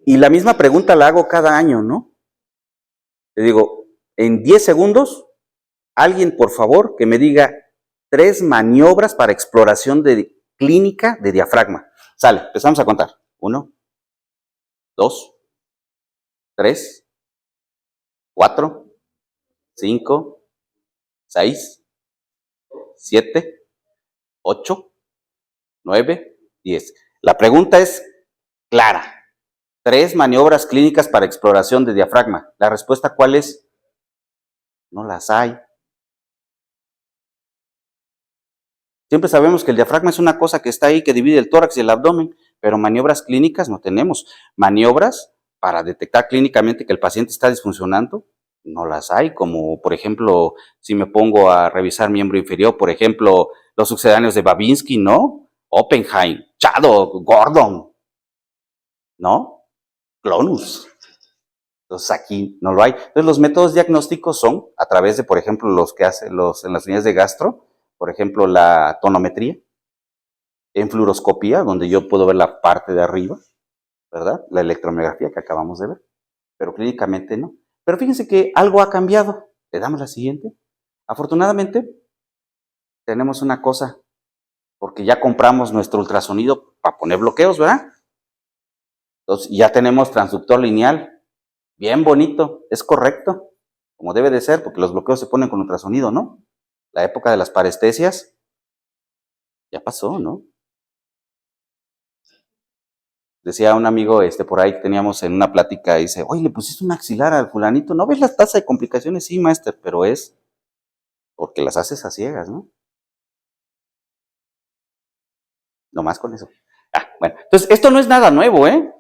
Y la misma pregunta la hago cada año, ¿no? Le digo, en 10 segundos, alguien, por favor, que me diga 3 maniobras para exploración clínica de diafragma. Sale, empezamos a contar. 1, 2, 3, 4, 5, 6, 7, 8, 9, 10. La pregunta es clara. 3 maniobras clínicas para exploración de diafragma. ¿La respuesta cuál es? No las hay. Siempre sabemos que el diafragma es una cosa que está ahí, que divide el tórax y el abdomen, pero maniobras clínicas no tenemos. Maniobras para detectar clínicamente que el paciente está disfuncionando, no las hay, como por ejemplo, si me pongo a revisar miembro inferior, por ejemplo, los sucedáneos de Babinski, ¿no? Oppenheim, Chaddock, Gordon, ¿no? Clonus. Entonces aquí no lo hay. Entonces los métodos diagnósticos son a través de, por ejemplo, los que hacen en las unidades de gastro, por ejemplo, la tonometría, en fluoroscopía, donde yo puedo ver la parte de arriba, ¿verdad? La electromiografía que acabamos de ver, pero clínicamente no. Pero fíjense que algo ha cambiado. Le damos la siguiente. Afortunadamente, tenemos una cosa, porque ya compramos nuestro ultrasonido para poner bloqueos, ¿verdad? Entonces ya tenemos transductor lineal, bien bonito, es correcto, como debe de ser, porque los bloqueos se ponen con ultrasonido, ¿no? La época de las parestesias ya pasó, ¿no? Decía un amigo por ahí que teníamos en una plática, dice, oye, le pusiste un axilar al fulanito, ¿no ves la tasa de complicaciones? Sí, maester, pero es porque las haces a ciegas, ¿no? Nomás con eso. Bueno, entonces esto no es nada nuevo, ¿eh?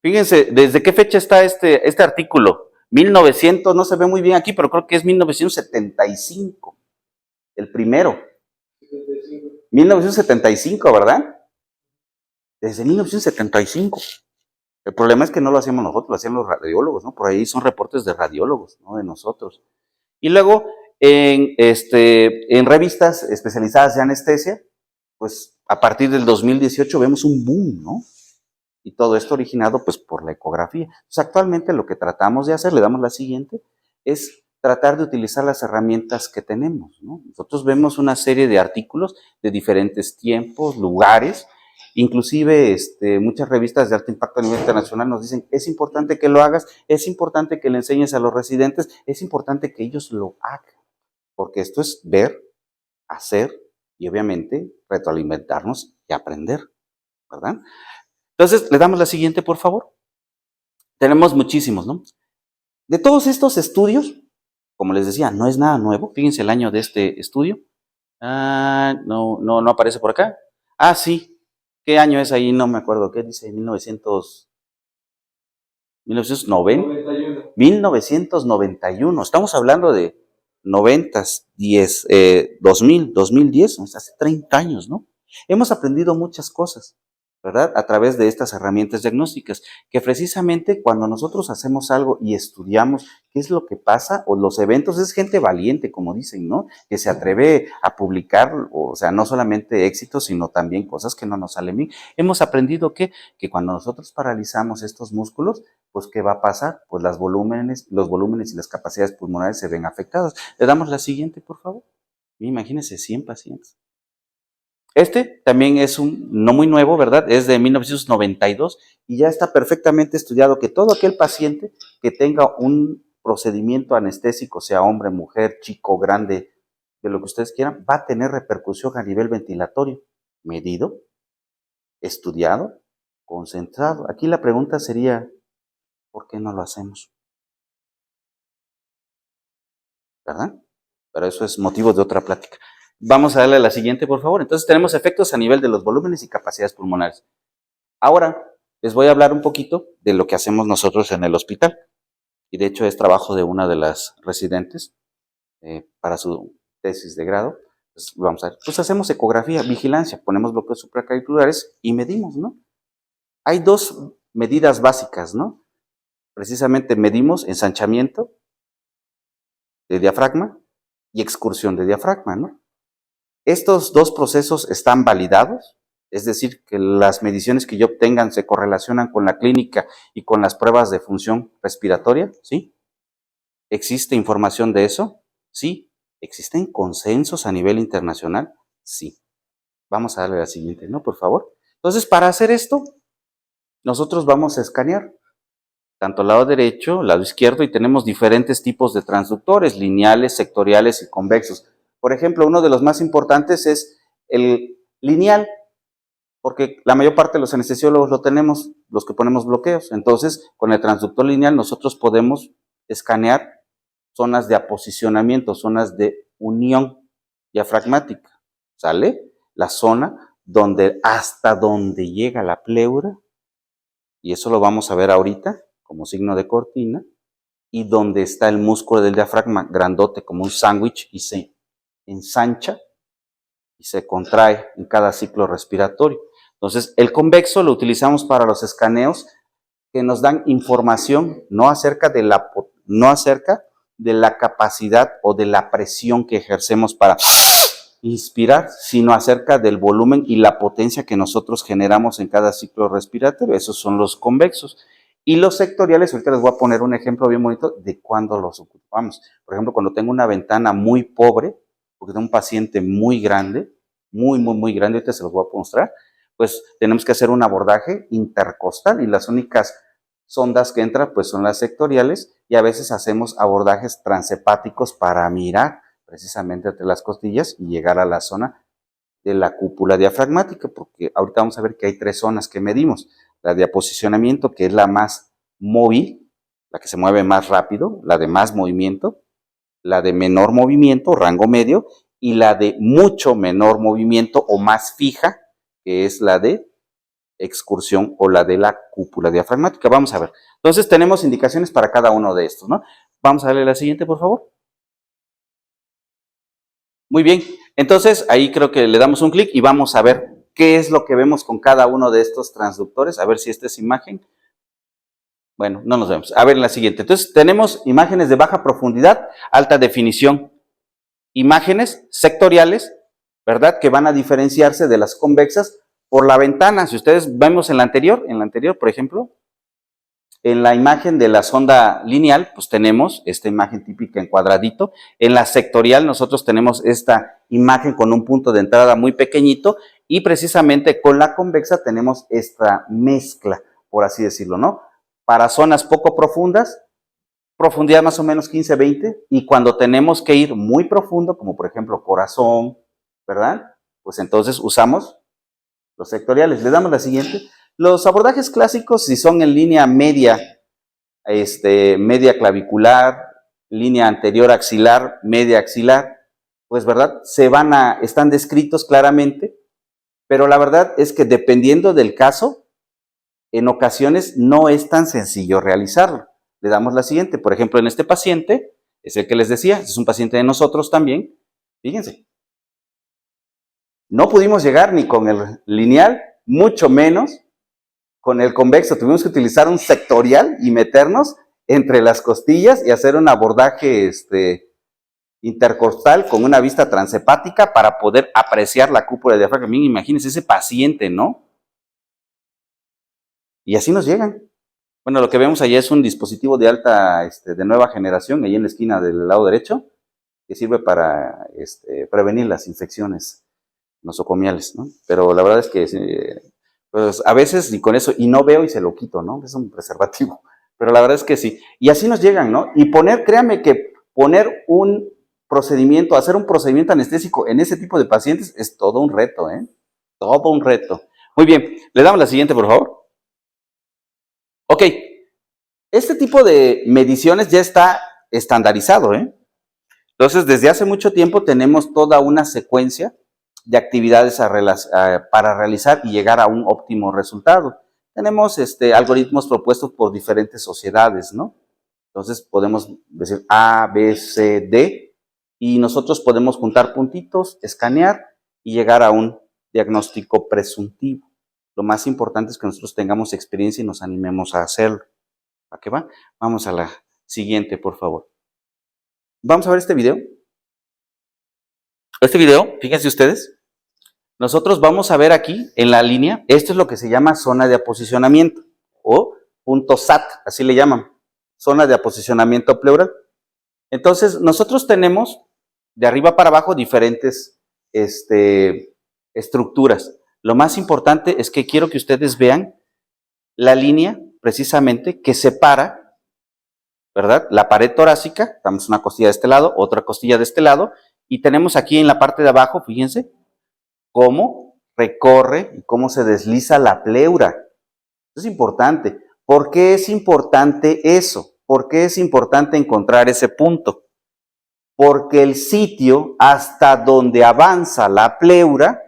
Fíjense, ¿desde qué fecha está este artículo? 1900, no se ve muy bien aquí, pero creo que es 1975, el primero. 1975, ¿verdad? Desde 1975. El problema es que no lo hacíamos nosotros, lo hacían los radiólogos, ¿no? Por ahí son reportes de radiólogos, no de nosotros. Y luego, en revistas especializadas de anestesia, pues a partir del 2018 vemos un boom, ¿no? Y todo esto originado pues por la ecografía. Entonces, actualmente lo que tratamos de hacer, le damos la siguiente, es tratar de utilizar las herramientas que tenemos, ¿no? Nosotros vemos una serie de artículos de diferentes tiempos, lugares, inclusive muchas revistas de alto impacto a nivel internacional nos dicen, es importante que lo hagas, es importante que le enseñes a los residentes, es importante que ellos lo hagan, porque esto es ver, hacer y obviamente retroalimentarnos y aprender, ¿verdad? Entonces, le damos la siguiente, por favor. Tenemos muchísimos, ¿no? De todos estos estudios, como les decía, no es nada nuevo. Fíjense el año de este estudio. No aparece por acá. Ah, sí. ¿Qué año es ahí? No me acuerdo. ¿Qué dice? 1990. 1991. Estamos hablando de 90, 2010, hace 30 años, ¿no? Hemos aprendido muchas cosas, ¿verdad? A través de estas herramientas diagnósticas, que precisamente cuando nosotros hacemos algo y estudiamos qué es lo que pasa, o los eventos, es gente valiente, como dicen, ¿no? Que se atreve a publicar, o sea, no solamente éxitos, sino también cosas que no nos salen bien. Hemos aprendido que cuando nosotros paralizamos estos músculos, pues ¿qué va a pasar? Pues los volúmenes y las capacidades pulmonares se ven afectadas. Le damos la siguiente, por favor. Imagínense 100 pacientes. Este también es no muy nuevo, ¿verdad? Es de 1992 y ya está perfectamente estudiado que todo aquel paciente que tenga un procedimiento anestésico, sea hombre, mujer, chico, grande, de lo que ustedes quieran, va a tener repercusión a nivel ventilatorio, medido, estudiado, concentrado. Aquí la pregunta sería, ¿por qué no lo hacemos? ¿Verdad? Pero eso es motivo de otra plática. Vamos a darle a la siguiente, por favor. Entonces tenemos efectos a nivel de los volúmenes y capacidades pulmonares. Ahora les voy a hablar un poquito de lo que hacemos nosotros en el hospital. Y de hecho es trabajo de una de las residentes para su tesis de grado. Entonces, vamos a ver. Pues hacemos ecografía, vigilancia, ponemos bloqueos supraclaviculares y medimos, ¿no? Hay dos medidas básicas, ¿no? Precisamente medimos ensanchamiento de diafragma y excursión de diafragma, ¿no? Estos dos procesos están validados, es decir, que las mediciones que yo obtengan se correlacionan con la clínica y con las pruebas de función respiratoria, ¿sí? ¿Existe información de eso? Sí. ¿Existen consensos a nivel internacional? Sí. Vamos a darle a la siguiente, ¿no? Por favor. Entonces, para hacer esto, nosotros vamos a escanear tanto el lado derecho, el lado izquierdo, y tenemos diferentes tipos de transductores, lineales, sectoriales y convexos. Por ejemplo, uno de los más importantes es el lineal, porque la mayor parte de los anestesiólogos lo tenemos, los que ponemos bloqueos. Entonces, con el transductor lineal nosotros podemos escanear zonas de aposicionamiento, zonas de unión diafragmática, ¿sale? La zona hasta donde llega la pleura, y eso lo vamos a ver ahorita como signo de cortina, y donde está el músculo del diafragma grandote como un sándwich y se ensancha y se contrae en cada ciclo respiratorio. Entonces, el convexo lo utilizamos para los escaneos que nos dan información no acerca de la capacidad o de la presión que ejercemos para inspirar, sino acerca del volumen y la potencia que nosotros generamos en cada ciclo respiratorio. Esos son los convexos. Y los sectoriales, ahorita les voy a poner un ejemplo bien bonito de cuándo los ocupamos. Por ejemplo, cuando tengo una ventana muy pobre, porque tengo un paciente muy grande, muy grande, ahorita se los voy a mostrar, pues tenemos que hacer un abordaje intercostal y las únicas sondas que entran pues son las sectoriales, y a veces hacemos abordajes transhepáticos para mirar precisamente entre las costillas y llegar a la zona de la cúpula diafragmática, porque ahorita vamos a ver que hay tres zonas que medimos: la de aposicionamiento, que es la más móvil, la que se mueve más rápido, la de más movimiento, la de menor movimiento, rango medio, y la de mucho menor movimiento o más fija, que es la de excursión o la de la cúpula diafragmática. Vamos a ver. Entonces tenemos indicaciones para cada uno de estos, ¿no? Vamos a darle la siguiente, por favor. Muy bien. Entonces ahí creo que le damos un clic y vamos a ver qué es lo que vemos con cada uno de estos transductores. A ver si esta es imagen. Bueno, no nos vemos. A ver, en la siguiente. Entonces, tenemos imágenes de baja profundidad, alta definición. Imágenes sectoriales, ¿verdad? Que van a diferenciarse de las convexas por la ventana. Si ustedes vemos en la anterior, por ejemplo, en la imagen de la sonda lineal, pues tenemos esta imagen típica en cuadradito. En la sectorial nosotros tenemos esta imagen con un punto de entrada muy pequeñito y precisamente con la convexa tenemos esta mezcla, por así decirlo, ¿no? Para zonas poco profundas, profundidad más o menos 15-20, y cuando tenemos que ir muy profundo, como por ejemplo corazón, ¿verdad? Pues entonces usamos los sectoriales. Le damos la siguiente. Los abordajes clásicos, si son en línea media, media clavicular, línea anterior axilar, media axilar, pues verdad, están descritos claramente, pero la verdad es que dependiendo del caso, en ocasiones no es tan sencillo realizarlo. Le damos la siguiente. Por ejemplo, en este paciente, es el que les decía, es un paciente de nosotros también. Fíjense, no pudimos llegar ni con el lineal, mucho menos con el convexo. Tuvimos que utilizar un sectorial y meternos entre las costillas y hacer un abordaje intercostal con una vista transhepática para poder apreciar la cúpula de diafragma. Imagínense ese paciente, ¿no? Y así nos llegan. Bueno, lo que vemos allá es un dispositivo de de nueva generación, ahí en la esquina del lado derecho, que sirve para prevenir las infecciones nosocomiales, ¿no? Pero la verdad es que pues a veces y con eso, y no veo y se lo quito, ¿no? Es un preservativo. Pero la verdad es que sí. Y así nos llegan, ¿no? Y créanme que poner un procedimiento, hacer un procedimiento anestésico en ese tipo de pacientes es todo un reto, ¿eh? Todo un reto. Muy bien, le damos la siguiente, por favor. Ok, este tipo de mediciones ya está estandarizado, ¿eh? Entonces, desde hace mucho tiempo tenemos toda una secuencia de actividades para realizar y llegar a un óptimo resultado. Tenemos algoritmos propuestos por diferentes sociedades, ¿no? Entonces, podemos decir A, B, C, D, y nosotros podemos juntar puntitos, escanear y llegar a un diagnóstico presuntivo. Lo más importante es que nosotros tengamos experiencia y nos animemos a hacerlo. ¿A qué va? Vamos a la siguiente, por favor. Vamos a ver este video. Este video, fíjense ustedes, nosotros vamos a ver aquí en la línea, esto es lo que se llama zona de aposicionamiento o punto SAT, así le llaman, zona de aposicionamiento pleural. Entonces, nosotros tenemos de arriba para abajo diferentes estructuras. Lo más importante es que quiero que ustedes vean la línea precisamente que separa, ¿verdad? La pared torácica, tenemos una costilla de este lado, otra costilla de este lado, y tenemos aquí en la parte de abajo, fíjense, cómo recorre y cómo se desliza la pleura. Eso es importante. ¿Por qué es importante eso? ¿Por qué es importante encontrar ese punto? Porque el sitio hasta donde avanza la pleura,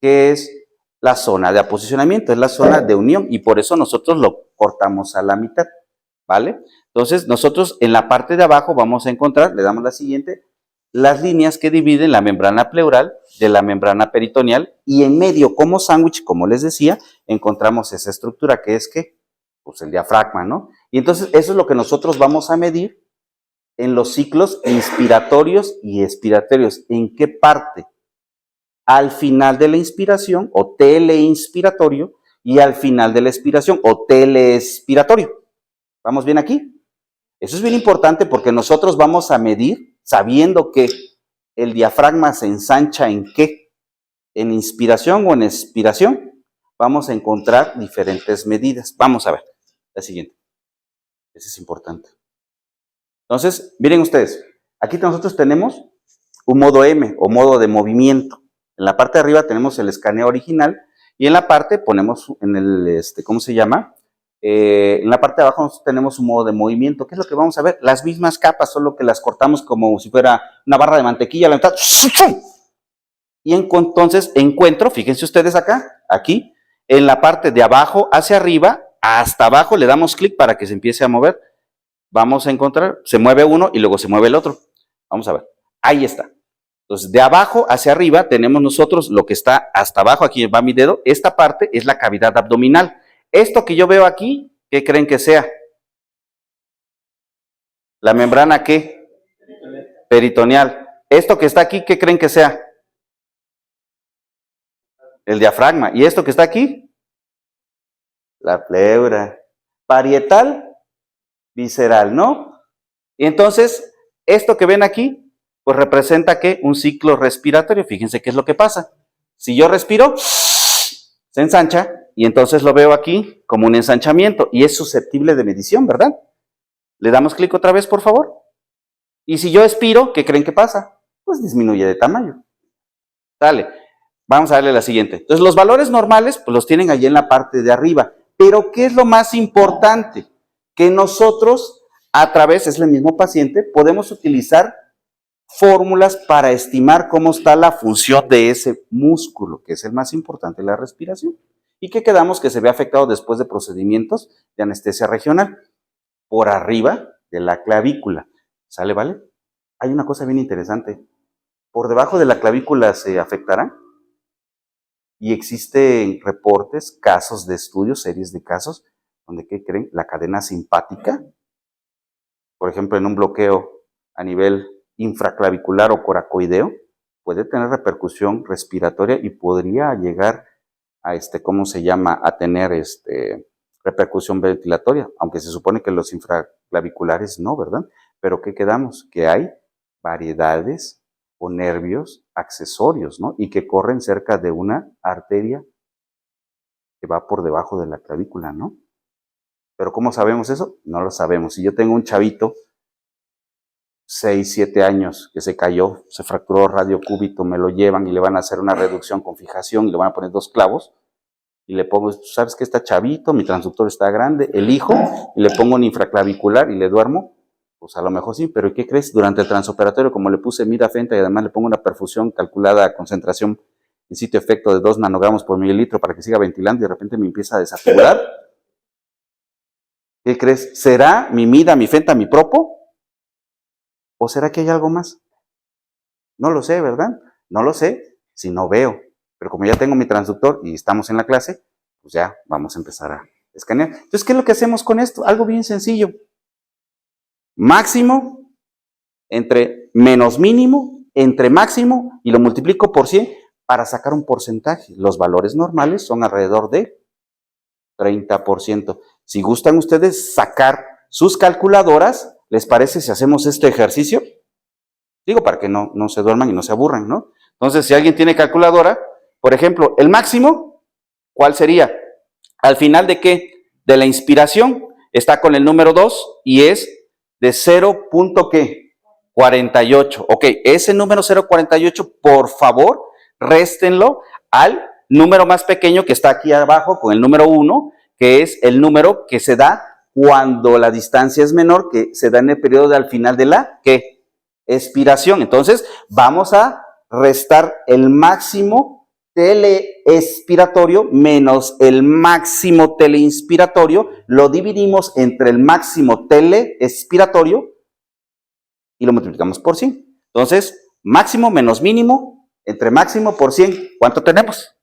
que es la zona de aposicionamiento, es la zona de unión, y por eso nosotros lo cortamos a la mitad, ¿vale? Entonces, nosotros en la parte de abajo vamos a encontrar, le damos la siguiente, las líneas que dividen la membrana pleural de la membrana peritoneal, y en medio, como sándwich, como les decía, encontramos esa estructura que es pues el diafragma, ¿no? Y entonces eso es lo que nosotros vamos a medir en los ciclos inspiratorios y expiratorios. ¿En qué parte? Al final de la inspiración o teleinspiratorio y al final de la expiración o teleexpiratorio. ¿Vamos bien aquí? Eso es bien importante porque nosotros vamos a medir sabiendo que el diafragma se ensancha en qué, en inspiración o en expiración. Vamos a encontrar diferentes medidas. Vamos a ver la siguiente. Eso es importante. Entonces, miren ustedes, aquí nosotros tenemos un modo M o modo de movimiento. En la parte de arriba tenemos el escaneo original y en la parte ponemos en el, ¿cómo se llama? En la parte de abajo nosotros tenemos un modo de movimiento. ¿Qué es lo que vamos a ver? Las mismas capas, solo que las cortamos como si fuera una barra de mantequilla a la mitad. Y entonces encuentro, fíjense ustedes acá, aquí, en la parte de abajo hacia arriba, hasta abajo le damos clic para que se empiece a mover. Vamos a encontrar, se mueve uno y luego se mueve el otro. Vamos a ver, ahí está. Entonces, de abajo hacia arriba tenemos nosotros lo que está hasta abajo, aquí va mi dedo, esta parte es la cavidad abdominal. Esto que yo veo aquí ¿Qué creen que sea? ¿La membrana qué? Peritoneal. Esto que está aquí, ¿qué creen que sea? El diafragma. ¿Y esto que está aquí? La pleura. Parietal, visceral, ¿no? Y entonces, esto que ven aquí, pues representa ¿qué? Un ciclo respiratorio. Fíjense qué es lo que pasa. Si yo respiro, se ensancha y entonces lo veo aquí como un ensanchamiento y es susceptible de medición, ¿verdad? Le damos clic otra vez, por favor. Y si yo expiro, ¿qué creen que pasa? Pues disminuye de tamaño. Dale, vamos a darle la siguiente. Entonces, los valores normales, pues los tienen allí en la parte de arriba. Pero, ¿qué es lo más importante? Que nosotros, a través, es el mismo paciente, podemos utilizar fórmulas para estimar cómo está la función de ese músculo, que es el más importante, la respiración. Y que quedamos que se ve afectado después de procedimientos de anestesia regional, por arriba de la clavícula. ¿Sale, vale? Hay una cosa bien interesante. ¿Por debajo de la clavícula se afectará? Y existen reportes, casos de estudios, series de casos, donde, ¿qué creen? La cadena simpática, por ejemplo, en un bloqueo a nivel infraclavicular o coracoideo, puede tener repercusión respiratoria y podría llegar a ¿cómo se llama? A tener repercusión ventilatoria, aunque se supone que los infraclaviculares no, ¿verdad? Pero ¿qué quedamos? Que hay variedades o nervios accesorios, ¿no? Y que corren cerca de una arteria que va por debajo de la clavícula, ¿no? Pero ¿cómo sabemos eso? No lo sabemos. Si yo tengo un chavito, 6, 7 años, que se cayó, se fracturó radiocúbito, me lo llevan y le van a hacer una reducción con fijación y le van a poner 2 clavos, y le pongo, ¿sabes qué? Está chavito, mi transductor está grande, elijo, y le pongo un infraclavicular y le duermo, pues a lo mejor sí, pero ¿qué crees? Durante el transoperatorio, como le puse midafenta y además le pongo una perfusión calculada a concentración en sitio efecto de 2 nanogramos por mililitro para que siga ventilando y de repente me empieza a desaturar, ¿qué crees? ¿Será mi mida, mi fenta, mi propo? ¿O será que hay algo más? No lo sé, ¿verdad? No lo sé si no veo. Pero como ya tengo mi transductor y estamos en la clase, pues ya vamos a empezar a escanear. Entonces, ¿qué es lo que hacemos con esto? Algo bien sencillo. Máximo entre menos mínimo, entre máximo, y lo multiplico por 100 para sacar un porcentaje. Los valores normales son alrededor de 30%. Si gustan ustedes sacar sus calculadoras, ¿les parece si hacemos este ejercicio? Digo, para que no se duerman y no se aburran, ¿no? Entonces, si alguien tiene calculadora, por ejemplo, el máximo, ¿cuál sería? Al final de ¿qué? De la inspiración, está con el número 2 y es de 0.48. Ok, ese número 0.48, por favor, réstenlo al número más pequeño que está aquí abajo con el número 1, que es el número que se da cuando la distancia es menor, que se da en el periodo de al final de la, ¿qué? Expiración. Entonces, vamos a restar el máximo teleexpiratorio menos el máximo teleinspiratorio, lo dividimos entre el máximo teleexpiratorio y lo multiplicamos por 100. Entonces, máximo menos mínimo entre máximo por 100, ¿cuánto tenemos?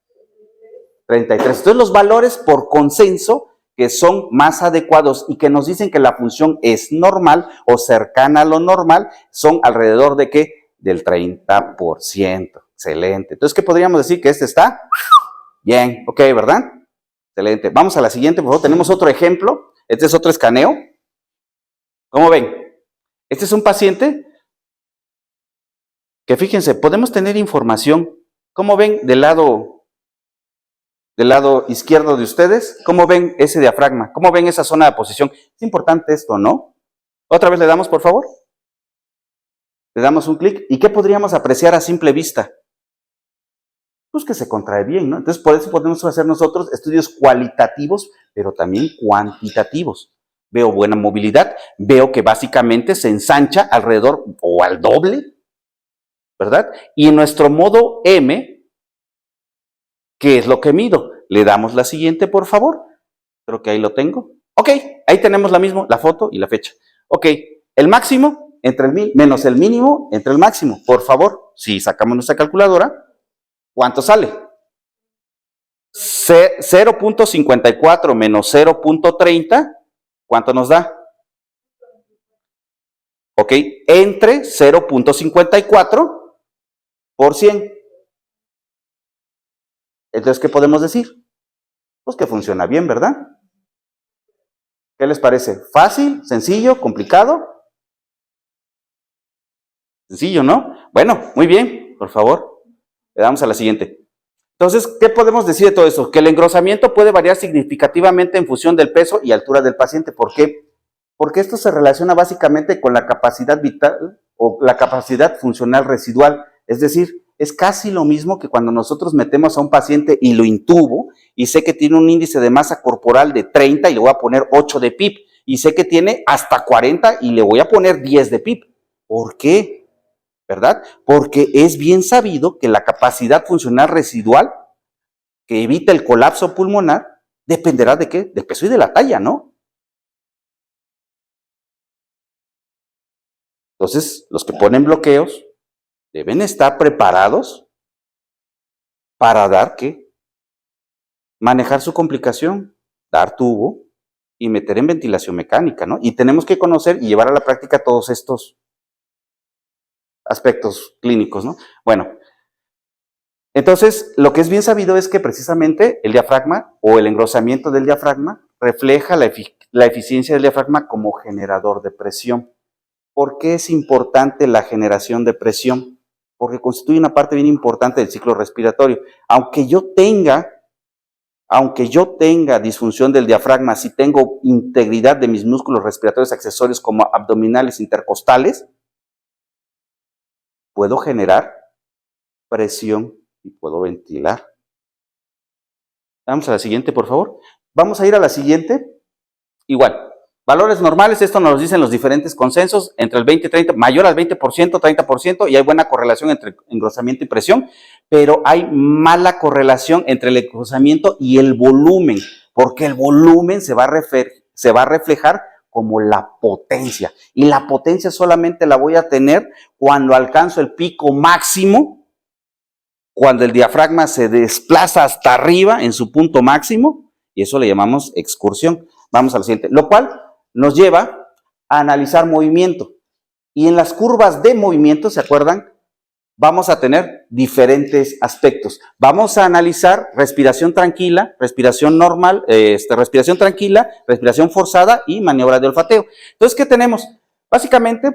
33. Entonces, los valores por consenso que son más adecuados y que nos dicen que la función es normal o cercana a lo normal, son alrededor de ¿qué? Del 30%. Excelente. Entonces, ¿qué podríamos decir? Que este está bien. Ok, ¿verdad? Excelente. Vamos a la siguiente, por favor. Tenemos otro ejemplo. Este es otro escaneo. ¿Cómo ven? Este es un paciente que, fíjense, podemos tener información. ¿Cómo ven del lado izquierdo de ustedes? ¿Cómo ven ese diafragma? ¿Cómo ven esa zona de posición? Es importante esto, ¿no? Otra vez le damos, por favor. Le damos un clic. ¿Y qué podríamos apreciar a simple vista? Pues que se contrae bien, ¿no? Entonces, por eso podemos hacer nosotros estudios cualitativos, pero también cuantitativos. Veo buena movilidad, veo que básicamente se ensancha alrededor o al doble, ¿verdad? Y en nuestro modo M, ¿qué es lo que mido? Le damos la siguiente, por favor. Creo que ahí lo tengo. Ok, ahí tenemos la foto y la fecha. Ok, el máximo entre el menos el mínimo entre el máximo. Por favor, si sacamos nuestra calculadora, ¿cuánto sale? 0.54 menos 0.30 ¿Cuánto nos da? Ok, entre 0.54 por 100. Entonces, ¿qué podemos decir? Pues que funciona bien, ¿verdad? ¿Qué les parece? ¿Fácil? ¿Sencillo? ¿Complicado? Sencillo, ¿no? Bueno, muy bien, por favor. Le damos a la siguiente. Entonces, ¿qué podemos decir de todo eso? Que el engrosamiento puede variar significativamente en función del peso y altura del paciente. ¿Por qué? Porque esto se relaciona básicamente con la capacidad vital o la capacidad funcional residual. Es decir, es casi lo mismo que cuando nosotros metemos a un paciente y lo intubo y sé que tiene un índice de masa corporal de 30 y le voy a poner 8 de PIB. Y sé que tiene hasta 40 y le voy a poner 10 de PIB. ¿Por qué? ¿Verdad? Porque es bien sabido que la capacidad funcional residual que evita el colapso pulmonar dependerá de qué? Del peso y de la talla, ¿no? Entonces, los que ponen bloqueos deben estar preparados para dar qué? Manejar su complicación, dar tubo y meter en ventilación mecánica, ¿no? Y tenemos que conocer y llevar a la práctica todos estos aspectos clínicos, ¿no? Bueno, entonces, lo que es bien sabido es que precisamente el diafragma o el engrosamiento del diafragma refleja la eficiencia del diafragma como generador de presión. ¿Por qué es importante la generación de presión? Porque constituye una parte bien importante del ciclo respiratorio. Aunque yo tenga disfunción del diafragma, si tengo integridad de mis músculos respiratorios accesorios como abdominales intercostales, puedo generar presión y puedo ventilar. Vamos a la siguiente, por favor. Vamos a ir a la siguiente. Igual, valores normales, esto nos lo dicen los diferentes consensos, entre el 20 y 30, mayor al 20%, 30%, y hay buena correlación entre engrosamiento y presión, pero hay mala correlación entre el engrosamiento y el volumen, porque el volumen se va a reflejar como la potencia, y la potencia solamente la voy a tener cuando alcanzo el pico máximo, cuando el diafragma se desplaza hasta arriba en su punto máximo, y eso le llamamos excursión. Vamos al siguiente, lo cual nos lleva a analizar movimiento. Y en las curvas de movimiento, ¿se acuerdan? Vamos a tener diferentes aspectos. Vamos a analizar respiración tranquila, respiración normal, respiración tranquila, respiración forzada y maniobra de olfateo. Entonces, ¿qué tenemos? Básicamente,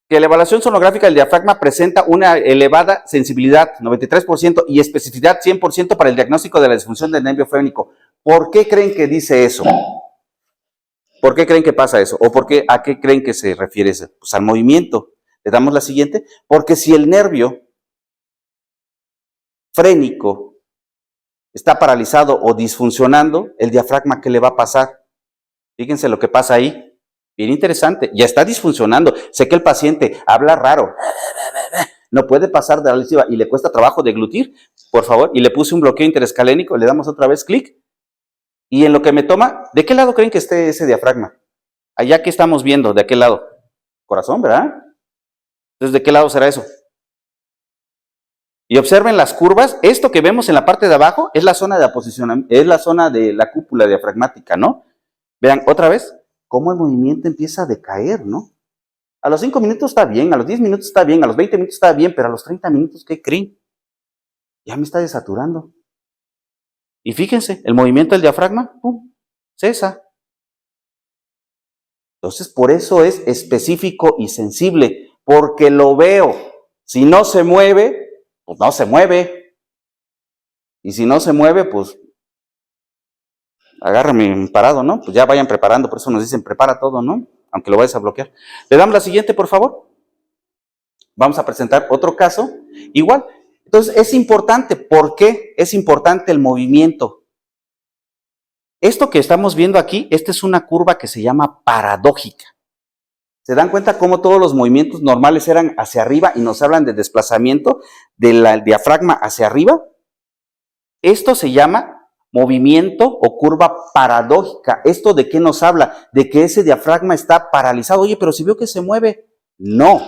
que la evaluación sonográfica del diafragma presenta una elevada sensibilidad, 93%, y especificidad, 100% para el diagnóstico de la disfunción del nervio frénico. ¿Por qué creen que dice eso? ¿Por qué creen que pasa eso? ¿O a qué creen que se refiere eso? Pues al movimiento. Le damos la siguiente. Porque si el nervio frénico está paralizado o disfuncionando, el diafragma, ¿qué le va a pasar? Fíjense lo que pasa ahí. Bien interesante. Ya está disfuncionando. Sé que el paciente habla raro. No puede pasar de la lesiva y le cuesta trabajo deglutir. Por favor. Y le puse un bloqueo interescalénico. Le damos otra vez clic. Y en lo que me toma, ¿de qué lado creen que esté ese diafragma? Allá que estamos viendo, ¿de qué lado? Corazón, ¿verdad? Entonces, ¿de qué lado será eso? Y observen las curvas. Esto que vemos en la parte de abajo es la zona de aposicionamiento, es la zona de la cúpula diafragmática, ¿no? Vean otra vez cómo el movimiento empieza a decaer, ¿no? A los 5 minutos está bien, a los 10 minutos está bien, a los 20 minutos está bien, pero a los 30 minutos, ¿qué creen? Ya me está desaturando. Y fíjense, el movimiento del diafragma, ¡pum!, cesa. Entonces, por eso es específico y sensible, porque lo veo. Si no se mueve, pues no se mueve. Y si no se mueve, pues agárrame parado, ¿no? Pues ya vayan preparando, por eso nos dicen prepara todo, ¿no? Aunque lo vayas a bloquear. Le damos la siguiente, por favor. Vamos a presentar otro caso. Igual. Entonces, es importante. ¿Por qué es importante el movimiento? Esto que estamos viendo aquí, esta es una curva que se llama paradójica. ¿Se dan cuenta cómo todos los movimientos normales eran hacia arriba y nos hablan de desplazamiento del diafragma hacia arriba? Esto se llama movimiento o curva paradójica. ¿Esto de qué nos habla? De que ese diafragma está paralizado. Oye, pero si veo que se mueve. No.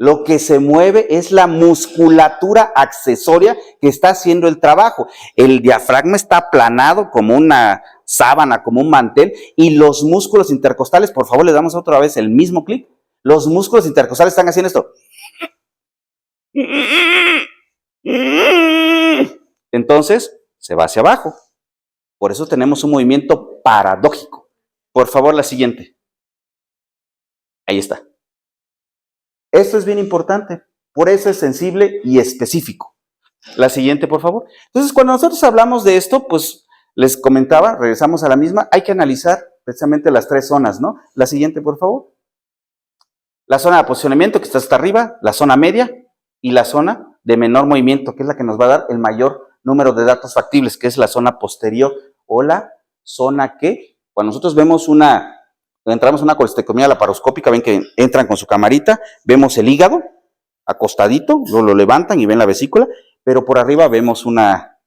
Lo que se mueve es la musculatura accesoria que está haciendo el trabajo. El diafragma está aplanado como una sábana, como un mantel, y los músculos intercostales, por favor, le damos otra vez el mismo clic. Los músculos intercostales están haciendo esto. Entonces, se va hacia abajo. Por eso tenemos un movimiento paradójico. Por favor, la siguiente. Ahí está. Esto es bien importante. Por eso es sensible y específico. La siguiente, por favor. Entonces, cuando nosotros hablamos de esto, pues les comentaba, regresamos a la misma, hay que analizar precisamente las tres zonas, ¿no? La siguiente, por favor. La zona de posicionamiento, que está hasta arriba, la zona media y la zona de menor movimiento, que es la que nos va a dar el mayor número de datos factibles, que es la zona posterior o la zona que, cuando nosotros vemos entramos a una colestectomía laparoscópica, ven que entran con su camarita, vemos el hígado acostadito, lo levantan y ven la vesícula, pero por arriba vemos una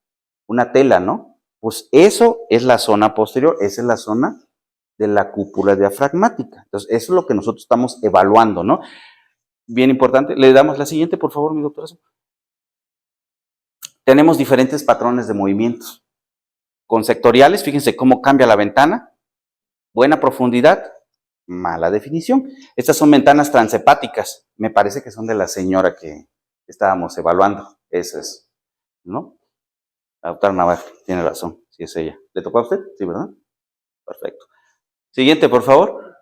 tela, ¿no? Pues eso es la zona posterior, esa es la zona de la cúpula diafragmática. Entonces, eso es lo que nosotros estamos evaluando, ¿no? Bien importante. Le damos la siguiente, por favor, mi doctora. Tenemos diferentes patrones de movimientos. Con sectoriales, fíjense cómo cambia la ventana. Buena profundidad, mala definición. Estas son ventanas transhepáticas. Me parece que son de la señora que estábamos evaluando. Esa es, ¿no? La doctora Navarro tiene razón, sí es ella. ¿Le tocó a usted? Sí, ¿verdad? Perfecto. Siguiente, por favor.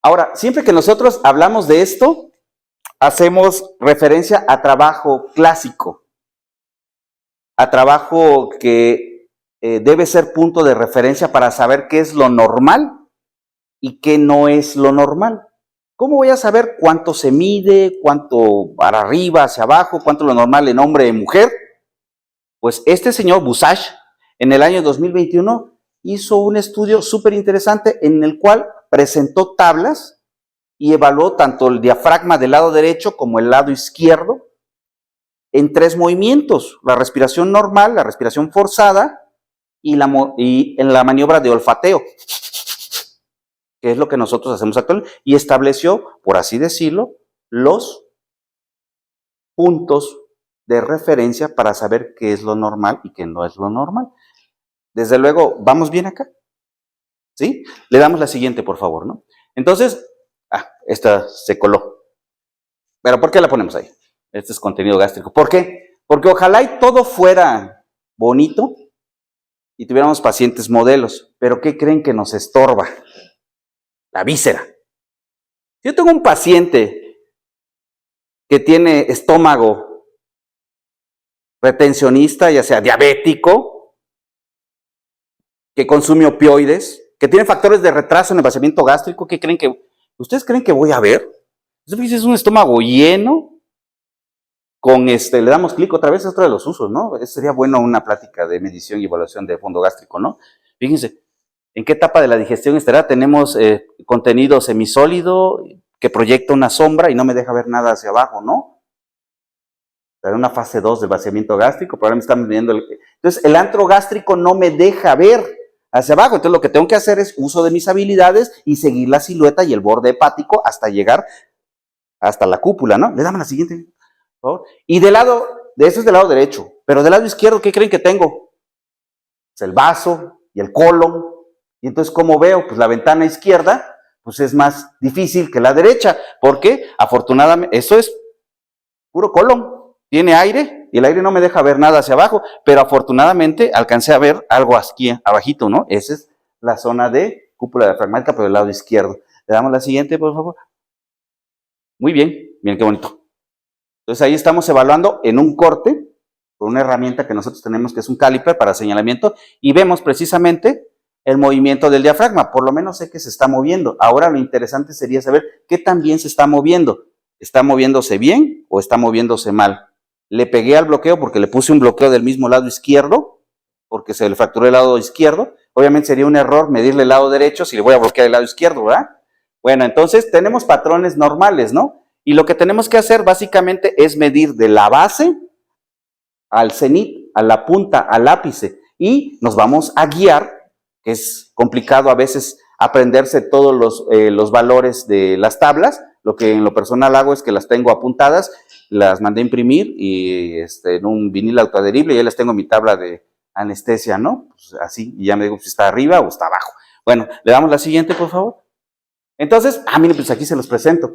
Ahora, siempre que nosotros hablamos de esto, hacemos referencia a trabajo clásico, a trabajo que debe ser punto de referencia para saber qué es lo normal y qué no es lo normal. ¿Cómo voy a saber cuánto se mide, cuánto para arriba, hacia abajo, cuánto es lo normal en hombre y mujer? Pues este señor Busach, en el año 2021, hizo un estudio súper interesante en el cual presentó tablas y evaluó tanto el diafragma del lado derecho como el lado izquierdo en tres movimientos: la respiración normal, la respiración forzada y en la maniobra de olfateo, que es lo que nosotros hacemos actualmente, y estableció, por así decirlo, los puntos de referencia para saber qué es lo normal y qué no es lo normal. Desde luego, ¿vamos bien acá? ¿Sí? Le damos la siguiente, por favor, ¿no? Entonces, esta se coló. ¿Pero por qué la ponemos ahí? Este es contenido gástrico. ¿Por qué? Porque ojalá y todo fuera bonito y tuviéramos pacientes modelos. Pero ¿qué creen que nos estorba? La víscera. Si yo tengo un paciente que tiene estómago retencionista, ya sea diabético, que consume opioides, que tiene factores de retraso en el vaciamiento gástrico, ¿qué creen que? ¿Ustedes creen que voy a ver? Es un estómago lleno, le damos clic otra vez, es otro de los usos, ¿no? Sería bueno una plática de medición y evaluación de fondo gástrico, ¿no? Fíjense, ¿en qué etapa de la digestión estará? Tenemos contenido semisólido que proyecta una sombra y no me deja ver nada hacia abajo, ¿no? Estará en una fase 2 del vaciamiento gástrico, probablemente estamos viendo entonces el antro gástrico no me deja ver hacia abajo. Entonces lo que tengo que hacer es uso de mis habilidades y seguir la silueta y el borde hepático hasta llegar hasta la cúpula, ¿no? Le damos la siguiente, por favor. Y de eso es del lado derecho, pero del lado izquierdo, ¿qué creen que tengo? Pues el vaso y el colon. Y entonces, ¿cómo veo? Pues la ventana izquierda, pues es más difícil que la derecha, porque afortunadamente, eso es puro colon, tiene aire y el aire no me deja ver nada hacia abajo, pero afortunadamente alcancé a ver algo aquí abajito, ¿no? Esa es la zona de cúpula diafragmática, pero del lado izquierdo. Le damos la siguiente, por favor. Muy bien, miren qué bonito. Entonces ahí estamos evaluando en un corte, con una herramienta que nosotros tenemos que es un caliper para señalamiento, y vemos precisamente el movimiento del diafragma. Por lo menos sé que se está moviendo. Ahora lo interesante sería saber qué tan bien se está moviendo. ¿Está moviéndose bien o está moviéndose mal? Le pegué al bloqueo porque le puse un bloqueo del mismo lado izquierdo, porque se le fracturó el lado izquierdo. Obviamente sería un error medirle el lado derecho si le voy a bloquear el lado izquierdo, ¿verdad? Bueno, entonces tenemos patrones normales, ¿no? Y lo que tenemos que hacer básicamente es medir de la base al cenit, a la punta, al ápice, y nos vamos a guiar, que es complicado a veces aprenderse todos los valores de las tablas, Lo que en lo personal hago es que las tengo apuntadas, las mandé a imprimir y en un vinil autoadherible y ya les tengo mi tabla de anestesia, ¿no? Pues así, y ya me digo si está arriba o está abajo. Bueno, le damos la siguiente, por favor. Entonces, miren, pues aquí se los presento.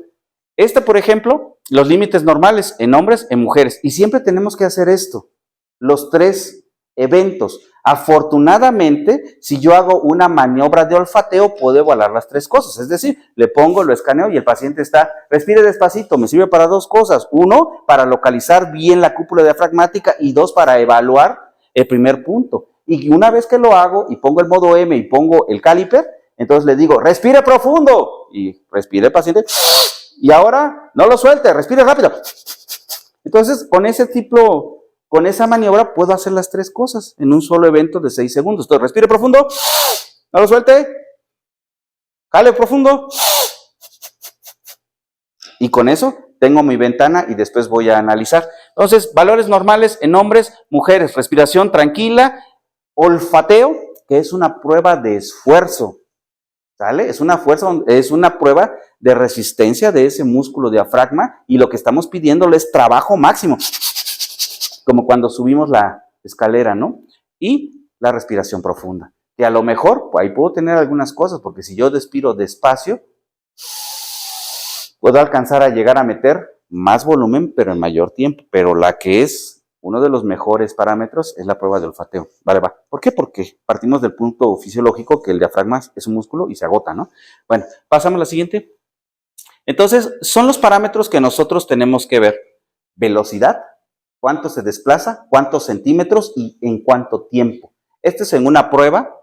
Por ejemplo, los límites normales en hombres, en mujeres. Y siempre tenemos que hacer esto, los 3 eventos. Afortunadamente, si yo hago una maniobra de olfateo, puedo evaluar las 3 cosas. Es decir, le pongo, lo escaneo y el paciente respire despacito. Me sirve para 2 cosas. 1, para localizar bien la cúpula diafragmática y 2, para evaluar el primer punto. Y una vez que lo hago y pongo el modo M y pongo el caliper, entonces le digo, respire profundo. Y respire el paciente. Y ahora, no lo suelte, respire rápido. Entonces, con esa maniobra puedo hacer las 3 cosas en un solo evento de 6 segundos. Entonces, respire profundo, no lo suelte, jale profundo. Y con eso tengo mi ventana y después voy a analizar. Entonces, valores normales en hombres, mujeres, respiración tranquila, olfateo, que es una prueba de esfuerzo. ¿Sale? Es una prueba de resistencia de ese músculo diafragma y lo que estamos pidiéndole es trabajo máximo, como cuando subimos la escalera, ¿no? Y la respiración profunda, que a lo mejor ahí puedo tener algunas cosas, porque si yo respiro despacio, puedo alcanzar a llegar a meter más volumen, pero en mayor tiempo, pero la que es uno de los mejores parámetros es la prueba de olfateo. Vale, va. ¿Por qué? Porque partimos del punto fisiológico que el diafragma es un músculo y se agota, ¿no? Bueno, pasamos a la siguiente. Entonces, son los parámetros que nosotros tenemos que ver. Velocidad, cuánto se desplaza, cuántos centímetros y en cuánto tiempo. Este es en una prueba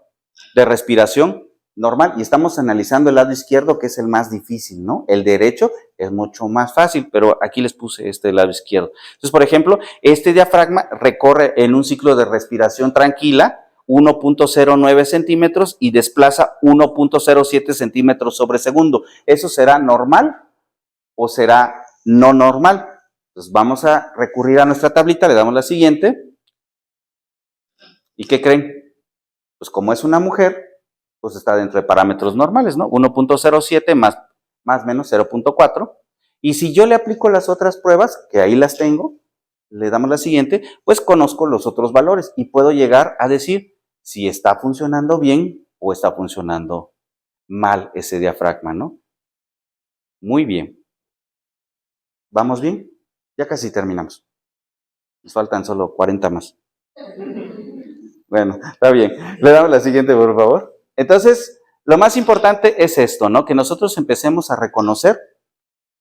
de respiración normal y estamos analizando el lado izquierdo, que es el más difícil, ¿no? El derecho es mucho más fácil, pero aquí les puse este lado izquierdo. Entonces, por ejemplo, este diafragma recorre en un ciclo de respiración tranquila 1.09 centímetros y desplaza 1.07 centímetros sobre segundo. ¿Eso será normal o será no normal? Entonces, vamos a recurrir a nuestra tablita, le damos la siguiente. ¿Y qué creen? Pues como es una mujer, pues está dentro de parámetros normales, ¿no? 1.07 más menos 0.4. Y si yo le aplico las otras pruebas, que ahí las tengo, le damos la siguiente, pues conozco los otros valores y puedo llegar a decir si está funcionando bien o está funcionando mal ese diafragma, ¿no? Muy bien. ¿Vamos bien? Ya casi terminamos. Nos faltan solo 40 más. Bueno, está bien. Le damos la siguiente, por favor. Entonces, lo más importante es esto, ¿no? Que nosotros empecemos a reconocer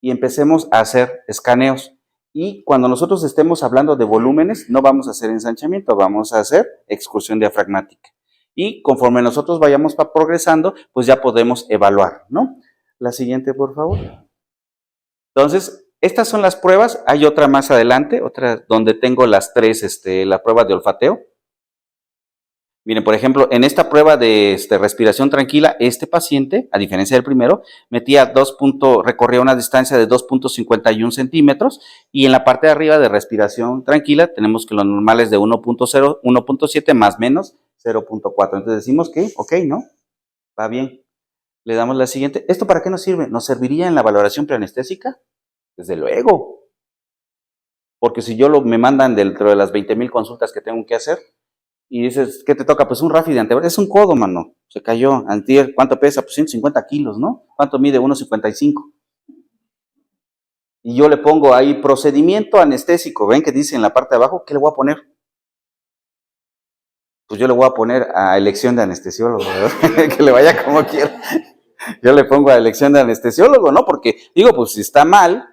y empecemos a hacer escaneos. Y cuando nosotros estemos hablando de volúmenes, no vamos a hacer ensanchamiento, vamos a hacer excursión diafragmática. Y conforme nosotros vayamos progresando, pues ya podemos evaluar, ¿no? La siguiente, por favor. Entonces, estas son las pruebas. Hay otra más adelante, otra donde tengo las 3, la prueba de olfateo. Miren, por ejemplo, en esta prueba de respiración tranquila, este paciente, a diferencia del primero, recorría una distancia de 2.51 centímetros y en la parte de arriba de respiración tranquila tenemos que lo normal es de 1.0, 1.7 más menos 0.4. Entonces decimos que, ok, ¿no? Va bien. Le damos la siguiente. ¿Esto para qué nos sirve? ¿Nos serviría en la valoración preanestésica? Desde luego. Porque si me mandan dentro de las 20,000 consultas que tengo que hacer, y dices, ¿qué te toca? Pues un Rafi de antebrazo. Es un codo, mano. Se cayó. Antier, ¿cuánto pesa? Pues 150 kilos, ¿no? ¿Cuánto mide? 1.55. Y yo le pongo ahí procedimiento anestésico. ¿Ven que dice en la parte de abajo? ¿Qué le voy a poner? Pues yo le voy a poner a elección de anestesiólogo, ¿verdad? Que le vaya como quiera. Yo le pongo a elección de anestesiólogo, ¿no? Porque digo, pues si está mal,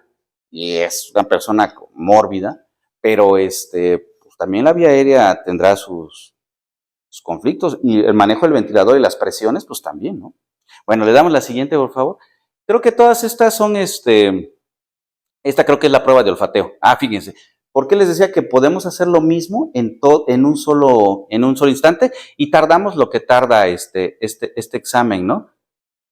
y es una persona mórbida, pero pues también la vía aérea tendrá sus conflictos y el manejo del ventilador y las presiones, pues también, ¿no? Bueno, le damos la siguiente, por favor. Creo que todas estas son, esta creo que es la prueba de olfateo. Fíjense, ¿por qué les decía que podemos hacer lo mismo en un solo instante y tardamos lo que tarda este examen, ¿no?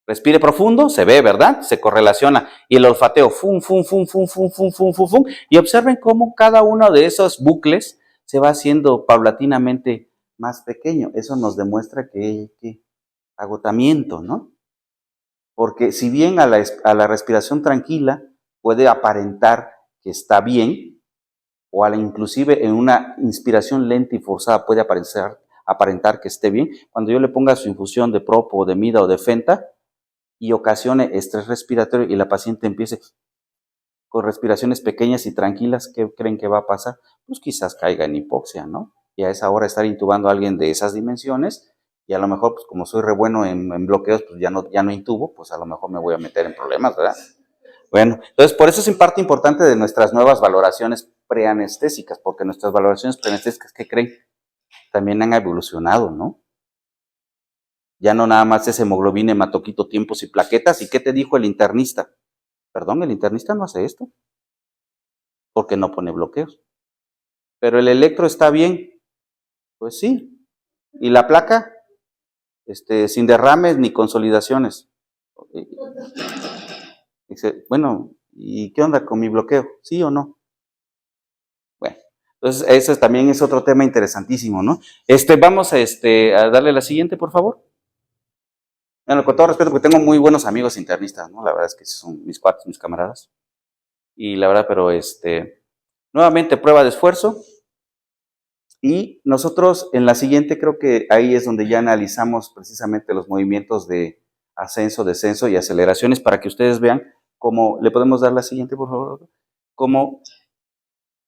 Respire profundo, se ve, ¿verdad? Se correlaciona. Y el olfateo, fum, fum, fum, fum, fum, fum, fum, fum, fum. Y observen cómo cada uno de esos bucles se va haciendo paulatinamente más pequeño. Eso nos demuestra que hay agotamiento, ¿no? Porque si bien a la respiración tranquila puede aparentar que está bien, o inclusive en una inspiración lenta y forzada puede aparentar que esté bien, cuando yo le ponga su infusión de Propo, de Mida o de Fenta y ocasione estrés respiratorio y la paciente empiece con respiraciones pequeñas y tranquilas, ¿qué creen que va a pasar? Pues quizás caiga en hipoxia, ¿no? Y a esa hora estar intubando a alguien de esas dimensiones, y a lo mejor, pues como soy re bueno en bloqueos, pues ya no intubo, pues a lo mejor me voy a meter en problemas, ¿verdad? Bueno, entonces por eso es en parte importante de nuestras nuevas valoraciones preanestésicas, porque nuestras valoraciones preanestésicas, ¿qué creen? También han evolucionado, ¿no? Ya no nada más es hemoglobina, hematoquito, tiempos y plaquetas. ¿Y qué te dijo el internista? Perdón, el internista no hace esto, porque no pone bloqueos. Pero el electro está bien, pues sí. ¿Y la placa? Sin derrames ni consolidaciones. Dice, bueno, ¿y qué onda con mi bloqueo? ¿Sí o no? Bueno, entonces ese también es otro tema interesantísimo, ¿no? Vamos a darle la siguiente, por favor. Bueno, con todo respeto, porque tengo muy buenos amigos internistas, ¿no? La verdad es que son mis cuates, mis camaradas. Y la verdad, pero nuevamente prueba de esfuerzo. Y nosotros en la siguiente creo que ahí es donde ya analizamos precisamente los movimientos de ascenso, descenso y aceleraciones para que ustedes vean cómo, ¿le podemos dar la siguiente, por favor? Cómo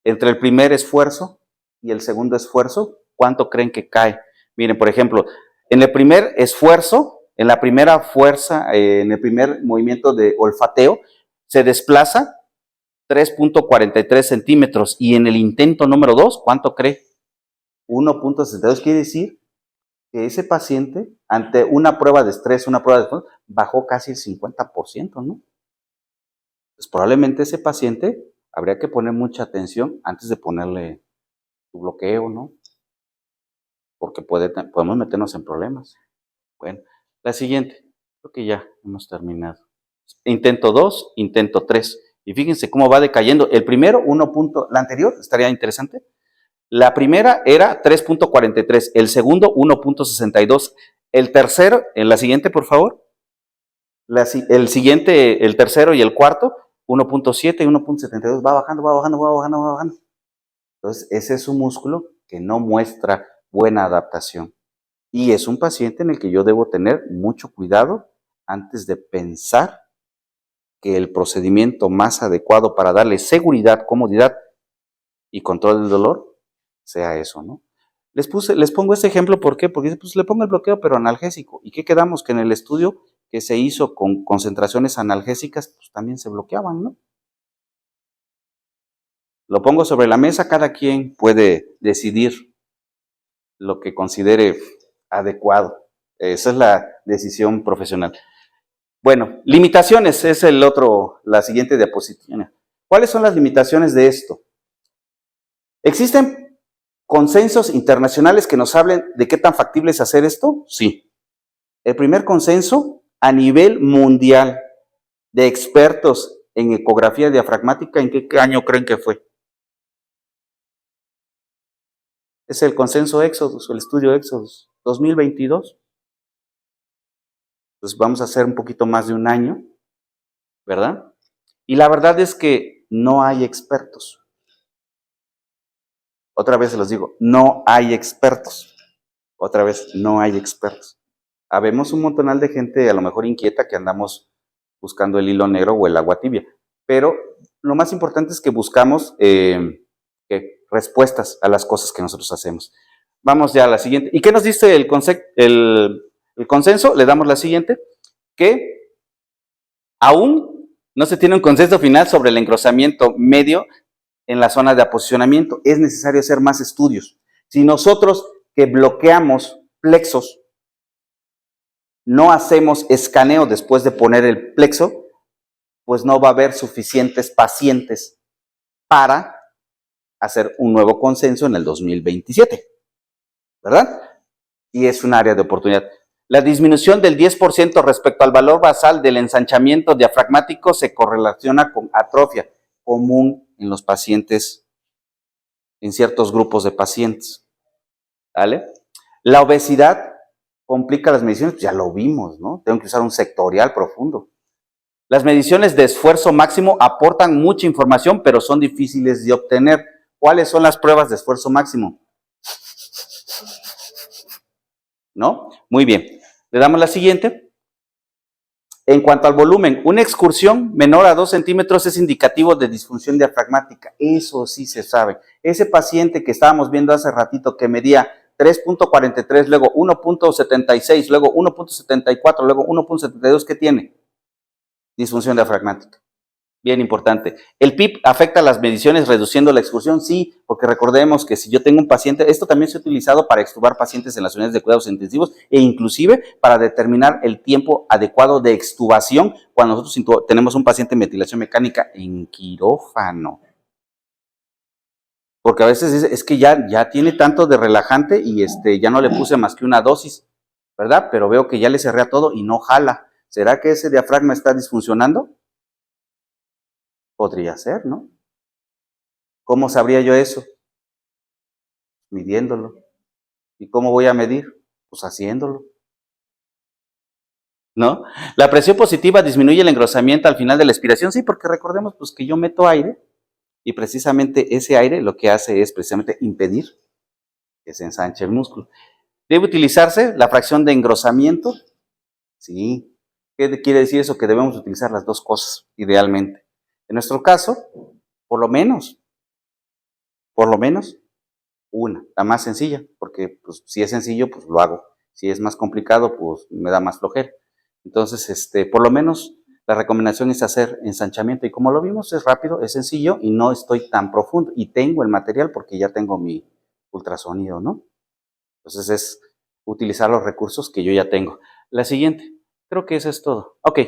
entre el primer esfuerzo y el segundo esfuerzo, ¿cuánto creen que cae? Miren, por ejemplo, en el primer esfuerzo, en la primera fuerza, en el primer movimiento de olfateo, se desplaza 3.43 centímetros y en el intento número 2, ¿cuánto cree? 1.62, quiere decir que ese paciente, ante una prueba de estrés, una prueba de esfuerzo, bajó casi el 50%, ¿no? Pues probablemente ese paciente habría que poner mucha atención antes de ponerle su bloqueo, ¿no? Porque podemos meternos en problemas. Bueno, la siguiente, creo que ya hemos terminado. Intento 2, intento 3. Y fíjense cómo va decayendo. El primero, la anterior, estaría interesante. La primera era 3.43, el segundo 1.62, el tercero, en la siguiente, por favor, el siguiente, el tercero y el cuarto, 1.7 y 1.72, va bajando, va bajando, va bajando, va bajando. Entonces, ese es un músculo que no muestra buena adaptación. Y es un paciente en el que yo debo tener mucho cuidado antes de pensar que el procedimiento más adecuado para darle seguridad, comodidad y control del dolor sea eso, ¿no? Les pongo este ejemplo, ¿por qué? Porque pues, le pongo el bloqueo, pero analgésico. ¿Y qué quedamos? Que en el estudio que se hizo con concentraciones analgésicas, pues también se bloqueaban, ¿no? Lo pongo sobre la mesa, cada quien puede decidir lo que considere adecuado. Esa es la decisión profesional. Bueno, limitaciones es la siguiente diapositiva. ¿Cuáles son las limitaciones de esto? ¿Existen consensos internacionales que nos hablen de qué tan factible es hacer esto? Sí. El primer consenso a nivel mundial de expertos en ecografía diafragmática, ¿en qué año creen que fue? Es el consenso Éxodus, o el estudio Éxodus, 2022. Pues vamos a hacer un poquito más de un año, ¿verdad? Y la verdad es que no hay expertos. Otra vez se los digo, no hay expertos. Otra vez, no hay expertos. Habemos un montonal de gente a lo mejor inquieta que andamos buscando el hilo negro o el agua tibia. Pero lo más importante es que buscamos respuestas a las cosas que nosotros hacemos. Vamos ya a la siguiente. ¿Y qué nos dice el consenso? Le damos la siguiente, que aún no se tiene un consenso final sobre el engrosamiento medio en la zona de aposicionamiento. Es necesario hacer más estudios. Si nosotros que bloqueamos plexos no hacemos escaneo después de poner el plexo, pues no va a haber suficientes pacientes para hacer un nuevo consenso en el 2027, ¿verdad? Y es un área de oportunidad. La disminución del 10% respecto al valor basal del ensanchamiento diafragmático se correlaciona con atrofia común en los pacientes, en ciertos grupos de pacientes, ¿vale? La obesidad complica las mediciones? Pues ya lo vimos, ¿no? Tengo que usar un sectorial profundo. Las mediciones de esfuerzo máximo aportan mucha información, pero son difíciles de obtener. ¿Cuáles son las pruebas de esfuerzo máximo? ¿No? Muy bien. Le damos la siguiente. En cuanto al volumen, una excursión menor a 2 centímetros es indicativo de disfunción diafragmática. Eso sí se sabe. Ese paciente que estábamos viendo hace ratito que medía 3.43, luego 1.76, luego 1.74, luego 1.72, ¿qué tiene? Disfunción diafragmática. Bien importante. ¿El PIP afecta las mediciones reduciendo la excursión? Sí, porque recordemos que si yo tengo un paciente, esto también se ha utilizado para extubar pacientes en las unidades de cuidados intensivos e inclusive para determinar el tiempo adecuado de extubación cuando nosotros tenemos un paciente en ventilación mecánica en quirófano. Porque a veces es que ya tiene tanto de relajante y ya no le puse más que una dosis, ¿verdad? Pero veo que ya le cerré a todo y no jala. ¿Será que ese diafragma está disfuncionando? Podría ser, ¿no? ¿Cómo sabría yo eso? Midiéndolo. ¿Y cómo voy a medir? Pues haciéndolo. ¿No? La presión positiva disminuye el engrosamiento al final de la expiración, sí, porque recordemos pues que yo meto aire y precisamente ese aire lo que hace es precisamente impedir que se ensanche el músculo. ¿Debe utilizarse la fracción de engrosamiento? Sí. ¿Qué quiere decir eso? Que debemos utilizar las dos cosas, idealmente. En nuestro caso, por lo menos, una, la más sencilla, porque pues, si es sencillo, pues lo hago. Si es más complicado, pues me da más flojera. Entonces, por lo menos la recomendación es hacer ensanchamiento y como lo vimos es rápido, es sencillo y no estoy tan profundo y tengo el material porque ya tengo mi ultrasonido, ¿no? Entonces es utilizar los recursos que yo ya tengo. La siguiente, creo que eso es todo. Ok,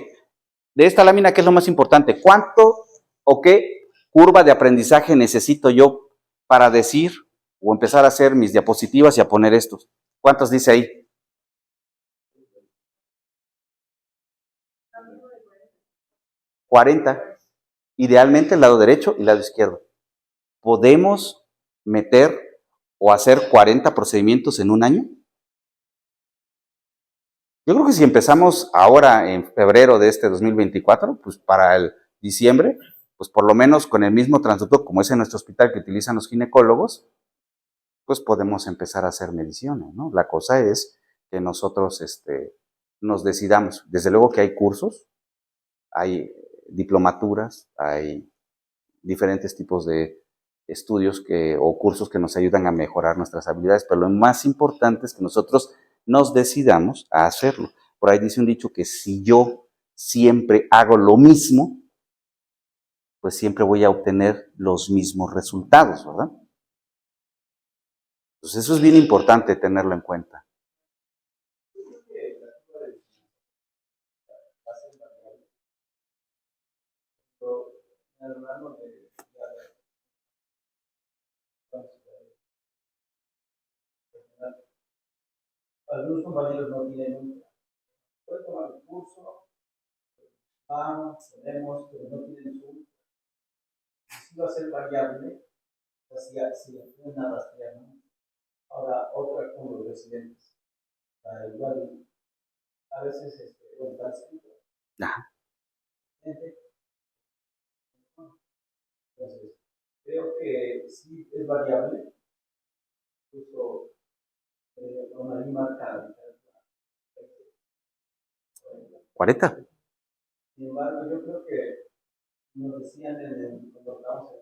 de esta lámina, ¿qué es lo más importante? ¿Cuánto o qué curva de aprendizaje necesito yo para decir o empezar a hacer mis diapositivas y a poner estos? ¿Cuántos dice ahí? 40. Idealmente el lado derecho y el lado izquierdo. ¿Podemos meter o hacer 40 procedimientos en un año? Yo creo que si empezamos ahora en febrero de este 2024, pues para el diciembre, pues por lo menos con el mismo transducto como es en nuestro hospital que utilizan los ginecólogos, pues podemos empezar a hacer mediciones, ¿no? La cosa es que nosotros nos decidamos. Desde luego que hay cursos, hay diplomaturas, hay diferentes tipos de estudios o cursos que nos ayudan a mejorar nuestras habilidades, pero lo más importante es que nosotros nos decidamos a hacerlo. Por ahí dice un dicho que si yo siempre hago lo mismo, pues siempre voy a obtener los mismos resultados, ¿verdad? Entonces eso es bien importante tenerlo en cuenta.
Algunos compañeros no tienen pueden tomar el curso, tenemos, pero no tienen su. Si va a ser variable, si una rastrear, ¿no? Ahora, otra con los residentes. Igual, a veces, bueno, tal escrito. Entonces, creo que sí es variable, incluso una marca
40.
Sin embargo, yo creo que nos decían cuando estábamos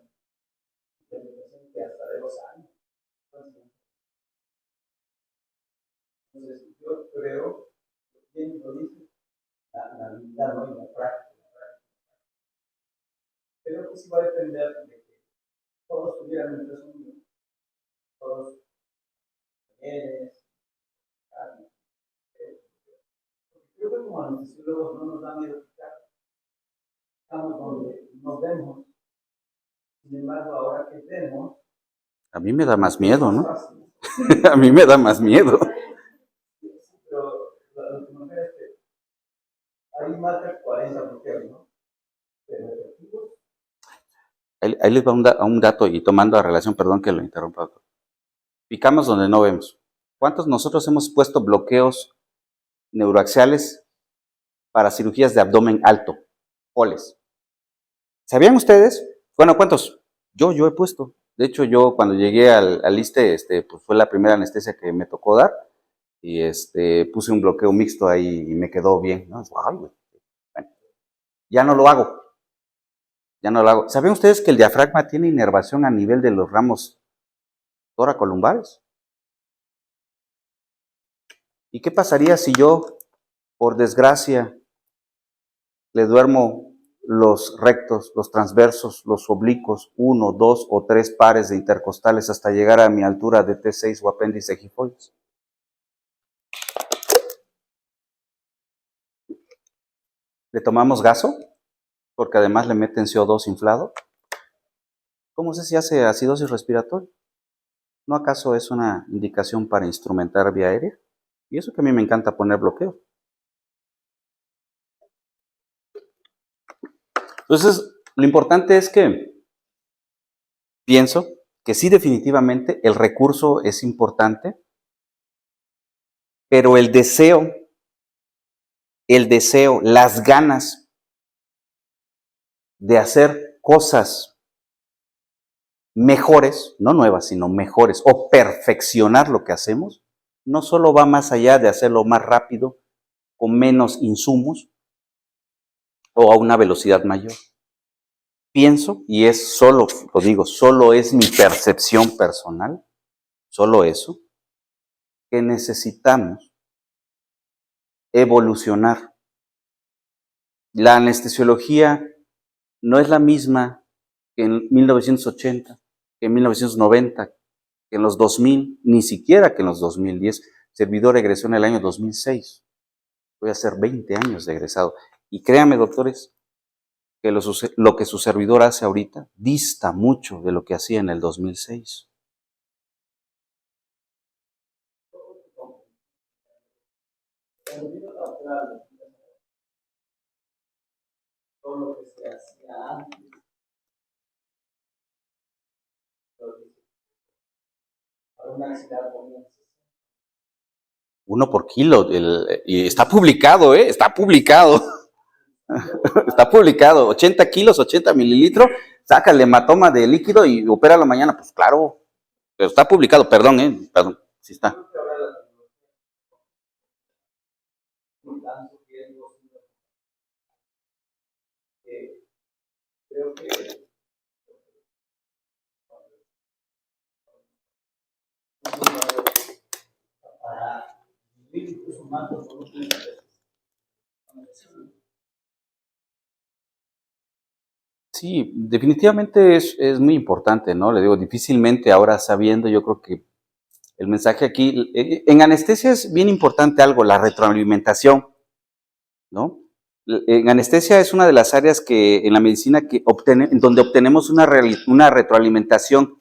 en implementación que hasta de 2 años. Entonces, yo creo, bien lo dice, la habilidad, ¿no? Y la práctica. Creo que sí va a depender de que todos tuvieran un resumen, todos talleres, yo creo que como anestesiólogos no nos da miedo quitar. Estamos donde nos vemos. Sin embargo, ahora que vemos.
A mí me da más miedo, ¿no? A mí me da más miedo.
Pero lo que me refiero es que ahí marca 40 bloqueos, ¿no? Pero efectivos.
Ahí les va un dato y tomando a relación, perdón que lo interrumpa. Picamos donde no vemos. ¿Cuántos nosotros hemos puesto bloqueos neuroaxiales para cirugías de abdomen alto, POLES. ¿Sabían ustedes? Bueno, ¿cuántos? Yo he puesto. De hecho, yo cuando llegué al ISSSTE, pues fue la primera anestesia que me tocó dar y puse un bloqueo mixto ahí y me quedó bien, ¿no? Ay, güey. Bueno, ya no lo hago. Ya no lo hago. ¿Sabían ustedes que el diafragma tiene inervación a nivel de los ramos toracolumbares? ¿Y qué pasaría si yo, por desgracia, le duermo los rectos, los transversos, los oblicuos, 1, 2 o 3 pares de intercostales hasta llegar a mi altura de T6 o apéndice gifoides? ¿Le tomamos gaso? Porque además le meten CO2 inflado. ¿Cómo sé si hace acidosis respiratoria? ¿No acaso es una indicación para instrumentar vía aérea? Y eso que a mí me encanta poner bloqueo. Entonces, lo importante es que pienso que sí, definitivamente el recurso es importante, pero el deseo, las ganas de hacer cosas mejores, no nuevas, sino mejores, o perfeccionar lo que hacemos, no solo va más allá de hacerlo más rápido, con menos insumos o a una velocidad mayor. Pienso, y es solo, lo digo, solo es mi percepción personal, solo eso, que necesitamos evolucionar. La anestesiología no es la misma que en 1980, que en 1990, que en los 2000, ni siquiera que en los 2010. Servidor egresó en el año 2006. Voy a hacer 20 años de egresado. Y créanme, doctores, que lo que su servidor hace ahorita dista mucho de lo que hacía en el 2006. Todo lo que se hacía antes. Uno por kilo, y está publicado, está publicado. Está publicado, 80 kilos, 80 mililitros, saca el hematoma de líquido y opera la mañana. Pues claro, pero está publicado, perdón, perdón, sí está. Creo que para vivir incluso más los volúmenes. Sí, definitivamente es muy importante, ¿no? Le digo, difícilmente ahora sabiendo, yo creo que el mensaje aquí, en anestesia es bien importante algo, la retroalimentación, ¿no? En anestesia es una de las áreas que en la medicina en donde obtenemos una retroalimentación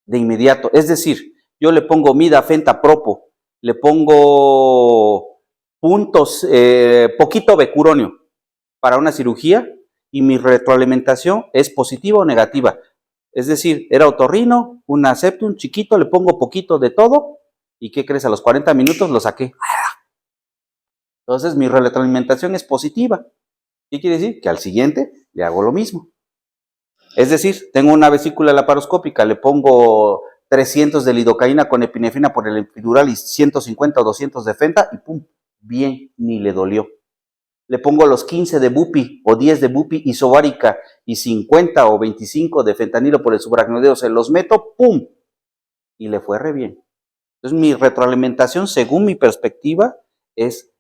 de inmediato. Es decir, yo le pongo midafenta, propo, le pongo puntos, poquito becuronio para una cirugía y mi retroalimentación es positiva o negativa. Es decir, era otorrino, una septum chiquito, le pongo poquito de todo y ¿qué crees? A los 40 minutos lo saqué. Entonces mi retroalimentación es positiva. ¿Qué quiere decir? Que al siguiente le hago lo mismo. Es decir, tengo una vesícula laparoscópica, le pongo 300 de lidocaína con epinefrina por el epidural y 150 o 200 de fenta y pum, bien, ni le dolió. Le pongo los 15 de bupi o 10 de bupi isobárica y 50 o 25 de fentanilo por el subaracnoideo, se los meto, pum, y le fue re bien. Entonces mi retroalimentación, según mi perspectiva, es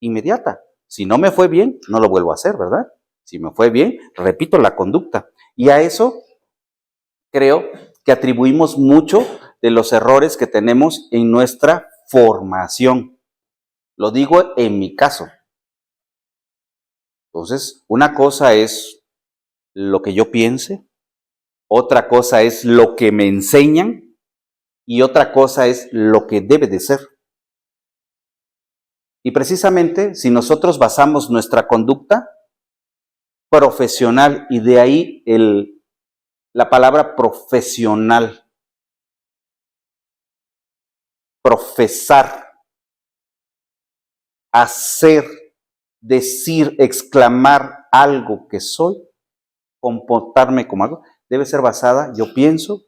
inmediata. Si no me fue bien, no lo vuelvo a hacer, ¿verdad? Si me fue bien, repito la conducta. Y a eso creo que atribuimos mucho de los errores que tenemos en nuestra formación. Lo digo en mi caso. Entonces, una cosa es lo que yo piense, otra cosa es lo que me enseñan y otra cosa es lo que debe de ser. Y precisamente, si nosotros basamos nuestra conducta profesional, y de ahí la palabra profesional, profesar, hacer, decir, exclamar algo que soy, comportarme como algo, debe ser basada, yo pienso,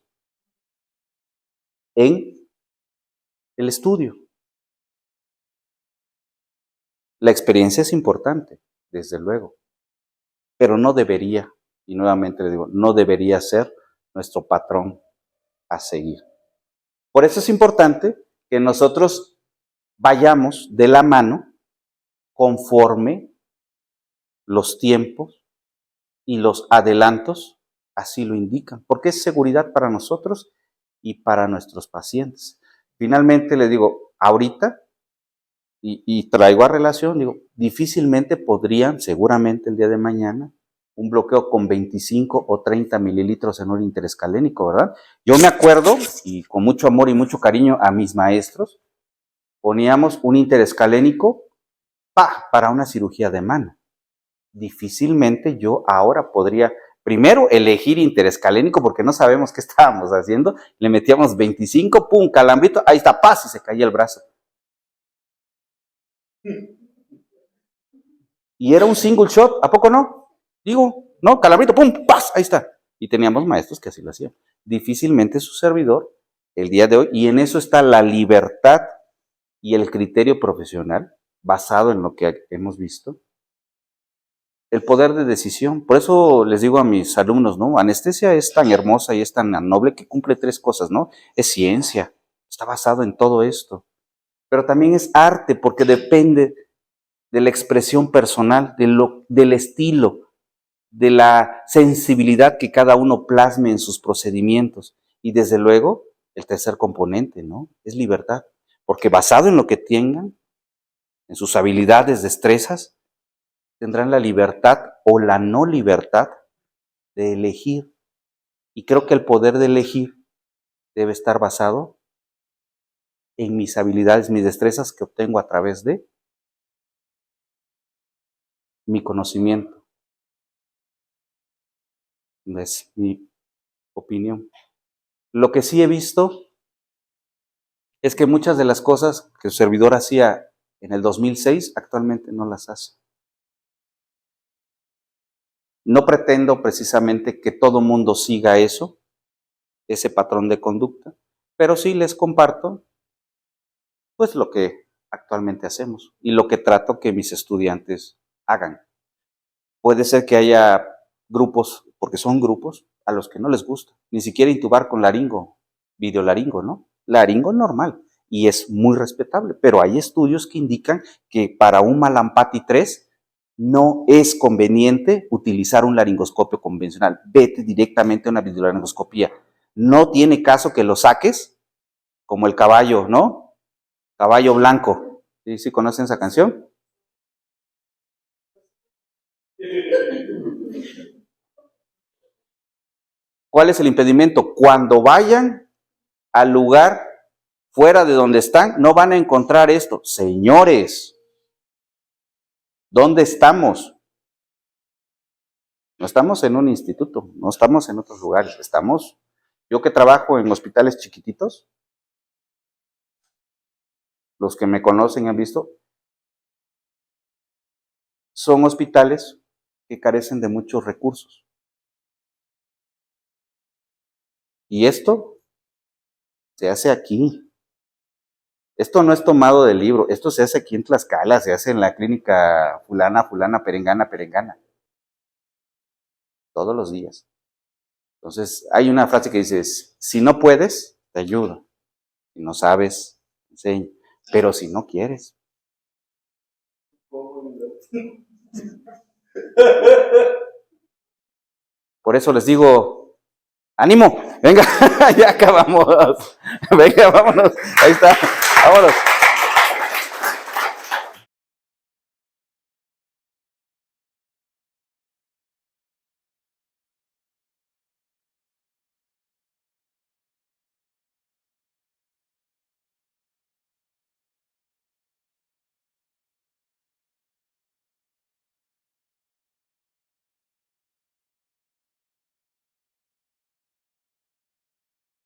en el estudio. La experiencia es importante, desde luego, pero no debería, y nuevamente le digo, no debería ser nuestro patrón a seguir. Por eso es importante que nosotros vayamos de la mano conforme los tiempos y los adelantos así lo indican, porque es seguridad para nosotros y para nuestros pacientes. Finalmente le digo, ahorita, y traigo a relación, digo, difícilmente podrían, seguramente el día de mañana, un bloqueo con 25 o 30 mililitros en un interescalénico, ¿verdad? Yo me acuerdo, y con mucho amor y mucho cariño a mis maestros, poníamos un interescalénico para una cirugía de mano. Difícilmente yo ahora podría, primero, elegir interescalénico porque no sabemos qué estábamos haciendo. Le metíamos 25, pum, calambrito, ahí está, paz, y se caía el brazo. Y era un single shot, ¿a poco no? Digo, no, calambrito, pum, paz, ahí está. Y teníamos maestros que así lo hacían. Difícilmente su servidor, el día de hoy, y en eso está la libertad y el criterio profesional, basado en lo que hemos visto, el poder de decisión. Por eso les digo a mis alumnos, ¿no? Anestesia es tan hermosa y es tan noble que cumple 3 cosas, ¿no? Es ciencia, está basado en todo esto. Pero también es arte, porque depende de la expresión personal, del estilo, de la sensibilidad que cada uno plasme en sus procedimientos. Y desde luego, el tercer componente, ¿no? Es libertad. Porque basado en lo que tengan, en sus habilidades, destrezas, tendrán la libertad o la no libertad de elegir. Y creo que el poder de elegir debe estar basado en mis habilidades, mis destrezas que obtengo a través de mi conocimiento. Es mi opinión. Lo que sí he visto es que muchas de las cosas que su servidor hacía en el 2006, actualmente no las hace. No pretendo precisamente que todo mundo siga eso, ese patrón de conducta, pero sí les comparto pues lo que actualmente hacemos y lo que trato que mis estudiantes hagan. Puede ser que haya grupos, porque son grupos, a los que no les gusta, ni siquiera intubar con laringo, videolaringo, ¿no? Laringo normal, y es muy respetable, pero hay estudios que indican que para un Malampati 3 no es conveniente utilizar un laringoscopio convencional. Vete directamente a una videolaringoscopía. No tiene caso que lo saques como el caballo, ¿no? Caballo blanco. ¿Sí, sí conocen esa canción? ¿Cuál es el impedimento? Cuando vayan al lugar fuera de donde están, no van a encontrar esto. Señores, ¿dónde estamos? No estamos en un instituto, no estamos en otros lugares. Estamos, yo que trabajo en hospitales chiquititos, los que me conocen y han visto, son hospitales que carecen de muchos recursos. Y esto se hace aquí. Esto no es tomado del libro, esto se hace aquí en Tlaxcala, se hace en la clínica fulana, perengana, todos los días. Entonces, hay una frase que dice, si no puedes, te ayudo. Si no sabes, te enseño. Pero si no quieres. Por eso les digo, ánimo, venga, ya acabamos. Venga, vámonos. Ahí está, vámonos.